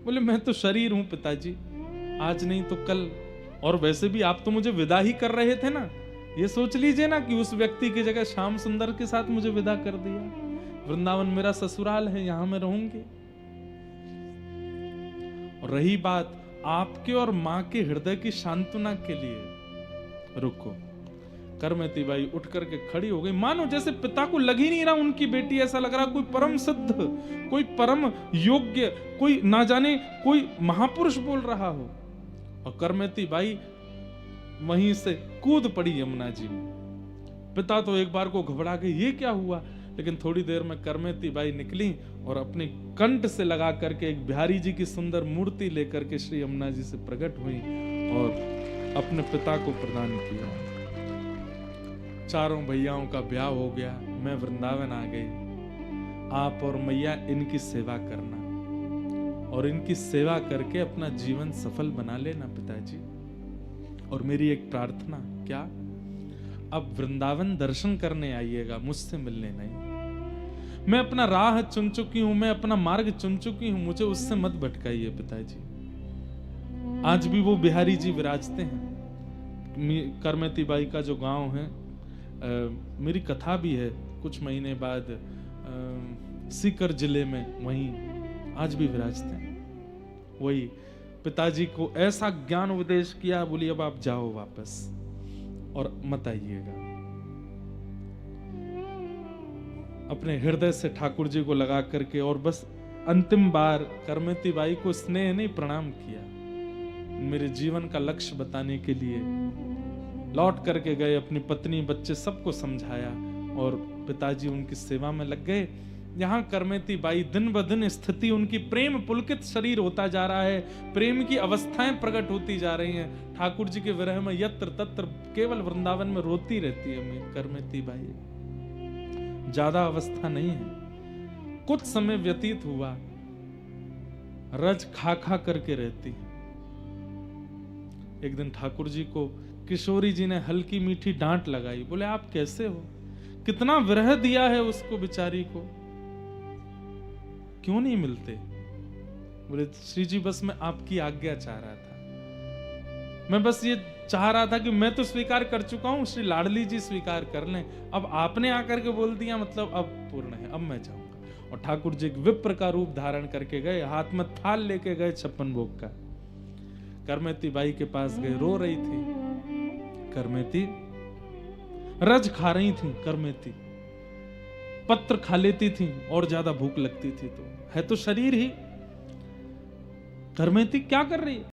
[SPEAKER 1] बोले, मैं तो शरीर हूं पिताजी, आज नहीं तो कल, और वैसे भी आप तो मुझे विदा ही कर रहे थे ना। ये सोच लीजिए ना कि उस व्यक्ति की जगह श्याम सुंदर के साथ मुझे विदा कर दिया। वृंदावन मेरा ससुराल है, यहां मैं रहूंगी। और रही बात आपके और मां के हृदय की सांत्वना के लिए, रुको। करमती बाई उठ करके खड़ी हो गई, मानो जैसे पिता को लग ही नहीं रहा उनकी बेटी, ऐसा लग रहा कोई परम सिद्ध, कोई परम योग्य, कोई ना जाने कोई महापुरुष बोल रहा हो। और करमती बाई वहीं से कूद पड़ी यमुना जी में। पिता तो एक बार को घबरा गए, ये क्या हुआ? लेकिन थोड़ी देर में करमती बाई निकली और अपनी कंठ से लगा करके एक बिहारी जी की सुंदर मूर्ति लेकर के श्री यमुना जी से प्रकट हुई और अपने पिता को प्रदान किया। चारों भैयाओं का ब्याह हो गया, मैं वृंदावन आ गई। आप और मैया इनकी सेवा करना और इनकी सेवा करके अपना जीवन सफल बना लेना पिताजी। और मेरी एक प्रार्थना, क्या? अब वृंदावन दर्शन करने आइएगा, मुझसे मिलने नहीं। मैं अपना राह चुन चुकी हूं, मैं अपना मार्ग चुन चुकी हूं, मुझे उससे मत भटकाइए पिताजी। आज भी वो बिहारी जी विराजते हैं। करमती बाई का जो गांव है, मेरी कथा भी है कुछ महीने बाद सीकर जिले में, वहीं आज भी विराजते हैं। वही पिताजी को ऐसा ज्ञान उपदेश किया, बोली अब आप जाओ वापस और मत आइएगा। अपने हृदय से ठाकुर जी को लगा करके और बस अंतिम बार करमती बाई को स्नेह नहीं प्रणाम किया, मेरे जीवन का लक्ष्य बताने के लिए लौट करके गए। अपनी पत्नी बच्चे सबको समझाया और पिताजी उनकी सेवा में लग गए। यहाँ करमती बाई दिन ब दिन स्थिति उनकी प्रेम पुलकित शरीर होता जा रहा है, प्रेम की अवस्थाएं प्रकट होती जा रही हैं। ठाकुर जी के विरह में यत्र तत्र केवल वृंदावन में रोती रहती है करमती बाई। ज्यादा अवस्था नहीं है, कुछ समय व्यतीत हुआ, रज खा खा करके रहती है। एक दिन ठाकुर जी को किशोरी जी ने हल्की मीठी डांट लगाई, बोले आप कैसे हो? कितना विरह दिया है उसको, बिचारी को। क्यों नहीं मिलते? बोले श्री जी बस मैं आपकी आज्ञा चाह रहा था, मैं बस ये चाह रहा था कि मैं तो स्वीकार कर चुका हूं, श्री लाडली जी स्वीकार कर लें, अब आपने आकर के बोल दिया मतलब अब पूर्ण है, अब मैं जाऊंगा। और ठाकुर जी एक विप्र का रूप धारण करके गए, हाथ में थाल लेके गए 56 भोग का। करमेती बाई के पास गए, रो रही थी करमेती, रज खा रही थी करमेती, पत्र खा लेती थी और ज्यादा भूख लगती थी, तो है तो शरीर ही। करमेती क्या कर रही है?